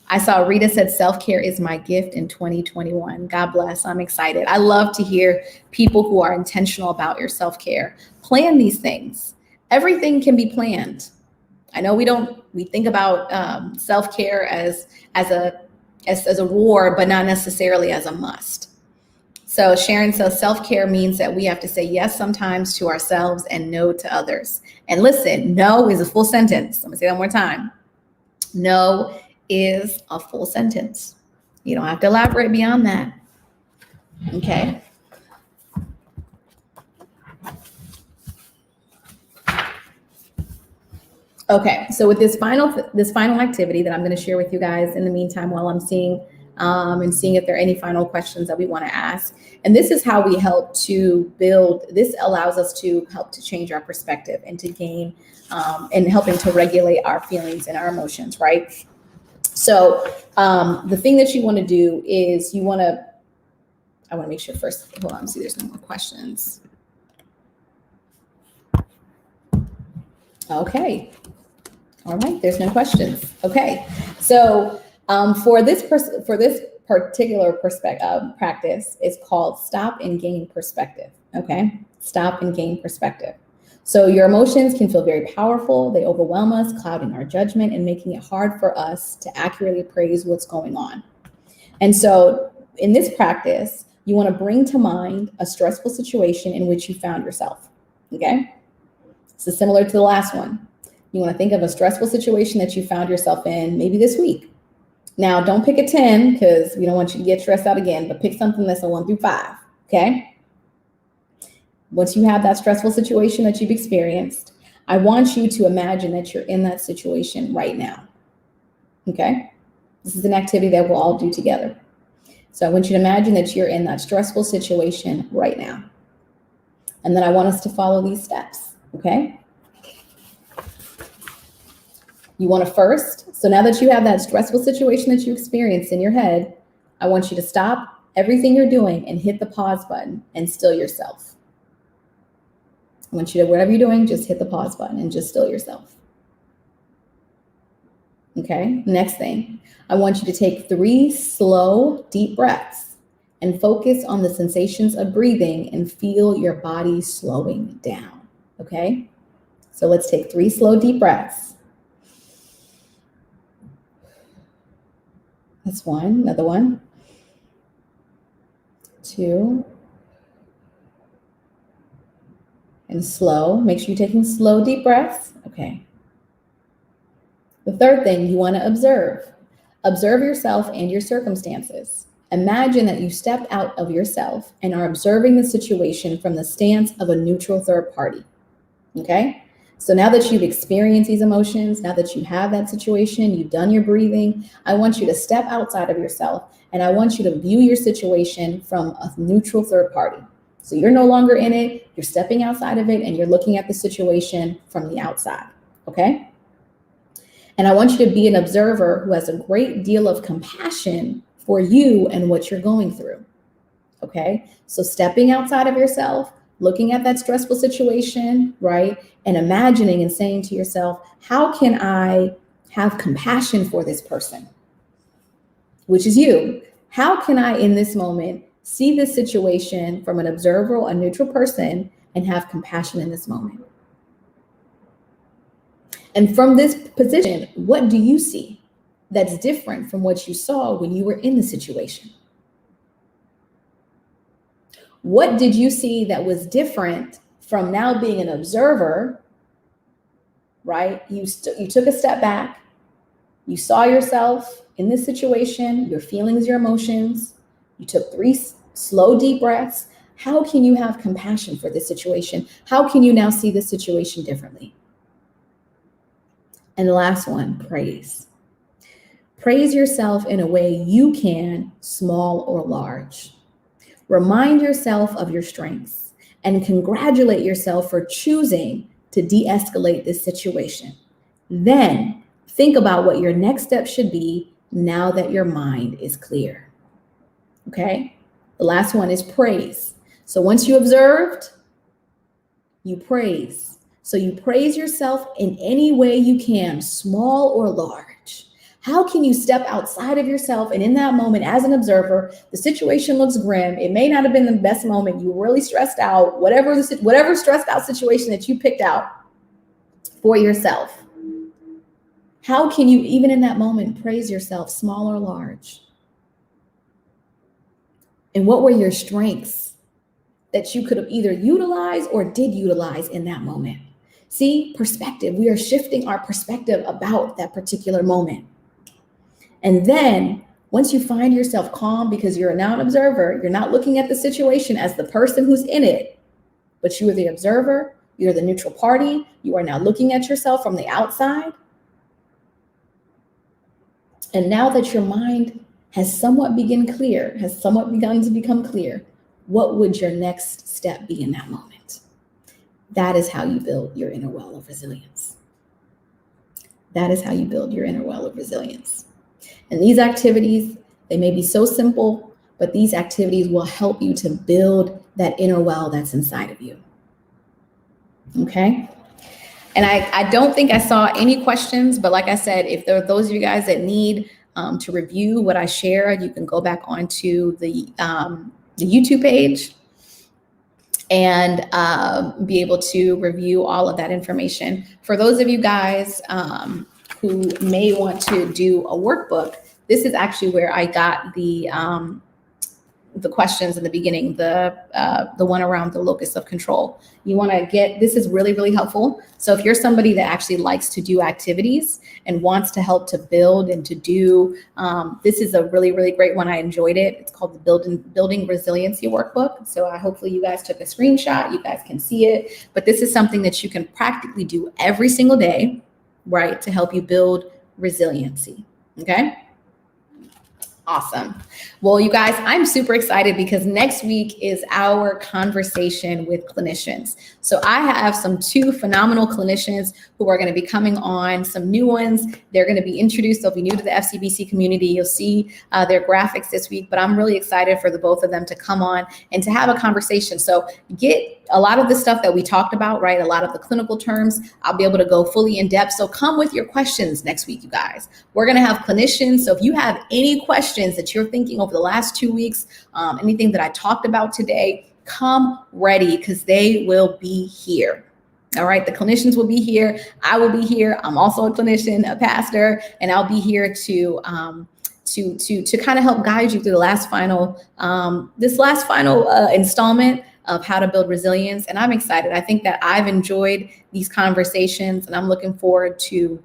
I saw Rita said self-care is my gift in 2021. God bless. I'm excited. I love to hear people who are intentional about your self-care. Plan these things. Everything can be planned. I know we think about self-care as a reward, but not necessarily as a must. So Sharon says self-care means that we have to say yes sometimes to ourselves and no to others. And listen, no is a full sentence. Let me say that one more time. No is a full sentence. You don't have to elaborate beyond that. Okay. Okay, so with this final activity that I'm going to share with you guys in the meantime, while I'm seeing if there are any final questions that we want to ask, and this is how we help to build. This allows us to help to change our perspective and to gain and helping to regulate our feelings and our emotions, right? So the thing that you want to do is I want to make sure first. Hold on, see, there's no more questions. Okay. All right, there's no questions. Okay, so for this particular practice, it's called stop and gain perspective. Okay, stop and gain perspective. So your emotions can feel very powerful. They overwhelm us, clouding our judgment and making it hard for us to accurately appraise what's going on. And so in this practice, you want to bring to mind a stressful situation in which you found yourself. Okay, so similar to the last one. You want to think of a stressful situation that you found yourself in maybe this week. Now, don't pick a 10 because we don't want you to get stressed out again, but pick something that's a 1 through 5, okay? Once you have that stressful situation that you've experienced, I want you to imagine that you're in that situation right now, okay? This is an activity that we'll all do together. So I want you to imagine that you're in that stressful situation right now. And then I want us to follow these steps, okay? You want to first, so now that you have that stressful situation that you experienced in your head, I want you to stop everything you're doing and hit the pause button and still yourself. I want you to, whatever you're doing, just hit the pause button and just still yourself. Okay, next thing, I want you to take 3 slow, deep breaths and focus on the sensations of breathing and feel your body slowing down. Okay, so let's take 3 slow, deep breaths. That's 1, another 1, 2, and slow. Make sure you're taking slow, deep breaths. Okay. The third thing, you want to observe. Observe yourself and your circumstances. Imagine that you stepped out of yourself and are observing the situation from the stance of a neutral third party. Okay? So now that you've experienced these emotions, now that you have that situation, you've done your breathing, I want you to step outside of yourself and I want you to view your situation from a neutral third party. So you're no longer in it, you're stepping outside of it and you're looking at the situation from the outside, okay? And I want you to be an observer who has a great deal of compassion for you and what you're going through, okay? So stepping outside of yourself, looking at that stressful situation, right? And imagining and saying to yourself, how can I have compassion for this person, which is you? How can I, in this moment, see this situation from an observer, a neutral person, and have compassion in this moment? And from this position, what do you see that's different from what you saw when you were in the situation? What did you see that was different from now being an observer, right? You took a step back, you saw yourself in this situation, your feelings, your emotions, you took 3 slow, deep breaths. How can you have compassion for this situation? How can you now see this situation differently? And the last one, praise. Praise yourself in a way you can, small or large. Remind yourself of your strengths and congratulate yourself for choosing to de-escalate this situation. Then think about what your next step should be now that your mind is clear. Okay? The last one is praise. So once you observed, you praise. So you praise yourself in any way you can, small or large. How can you step outside of yourself and in that moment as an observer, the situation looks grim. It may not have been the best moment. You were really stressed out, whatever stressed out situation that you picked out for yourself. How can you, even in that moment, praise yourself, small or large? And what were your strengths that you could have either utilized or did utilize in that moment? See, perspective. We are shifting our perspective about that particular moment. And then once you find yourself calm because you're now an observer, you're not looking at the situation as the person who's in it, but you are the observer, You're the neutral party. You are now looking at yourself from the outside. And now that your mind has somewhat begun to become clear, what would your next step be in that moment? That is how you build your inner well of resilience. That is how you build your inner well of resilience. And these activities, they may be so simple, but these activities will help you to build that inner well that's inside of you. Okay? And I don't think I saw any questions, but like I said, if there are those of you guys that need to review what I shared, you can go back onto the YouTube page and be able to review all of that information. For those of you guys who may want to do a workbook, this is actually where I got the questions in the beginning, the one around the locus of control. You want to get, this is really, really helpful. So if you're somebody that actually likes to do activities and wants to help to build and to do, this is a really, really great one. I enjoyed it. It's called the Building Resiliency Workbook. So hopefully you guys took a screenshot, you guys can see it, but this is something that you can practically do every single day, right? To help you build resiliency, okay? Awesome. Well, you guys, I'm super excited because next week is our conversation with clinicians. So I have two phenomenal clinicians who are going to be coming on, some new ones. They're going to be introduced. They'll be new to the FCBC community. You'll see their graphics this week, but I'm really excited for the both of them to come on and to have a conversation. So get a lot of the stuff that we talked about, right? A lot of the clinical terms, I'll be able to go fully in depth. So come with your questions next week, you guys. We're going to have clinicians. So if you have any questions that you're thinking over the last 2 weeks, anything that I talked about today, come ready because they will be here. All right. The clinicians will be here. I will be here. I'm also a clinician, a pastor, and I'll be here to kind of help guide you through this last final installment of how to build resilience. And I'm excited. I think that I've enjoyed these conversations and I'm looking forward to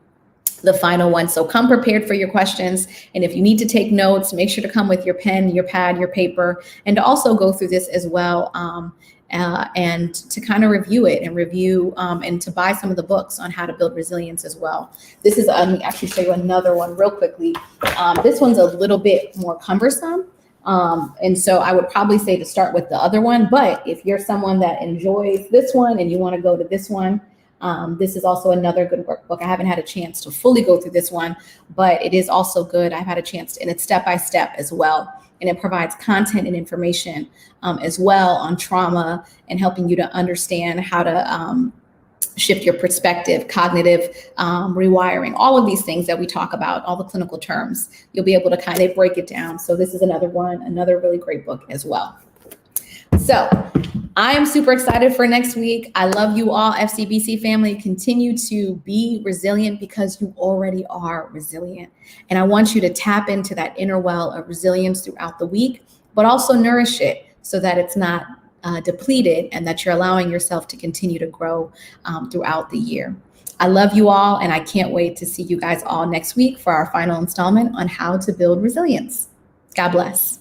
the final one. So come prepared for your questions. And if you need to take notes, make sure to come with your pen, your pad, your paper, and to also go through this as well. And to kind of review it and and to buy some of the books on how to build resilience as well. This is, let me actually show you another one real quickly. This one's a little bit more cumbersome. And so I would probably say to start with the other one, but if you're someone that enjoys this one and you want to go to this one, this is also another good workbook. I haven't had a chance to fully go through this one, but it is also good. I've had a chance to, and it's step-by-step as well. And it provides content and information as well on trauma and helping you to understand how to shift your perspective, cognitive rewiring, all of these things that we talk about, all the clinical terms. You'll be able to kind of break it down. So this is another really great book as well. So I am super excited for next week. I love you all, FCBC family. Continue to be resilient because you already are resilient. And I want you to tap into that inner well of resilience throughout the week, but also nourish it so that it's not depleted and that you're allowing yourself to continue to grow throughout the year. I love you all, and I can't wait to see you guys all next week for our final installment on how to build resilience. God bless.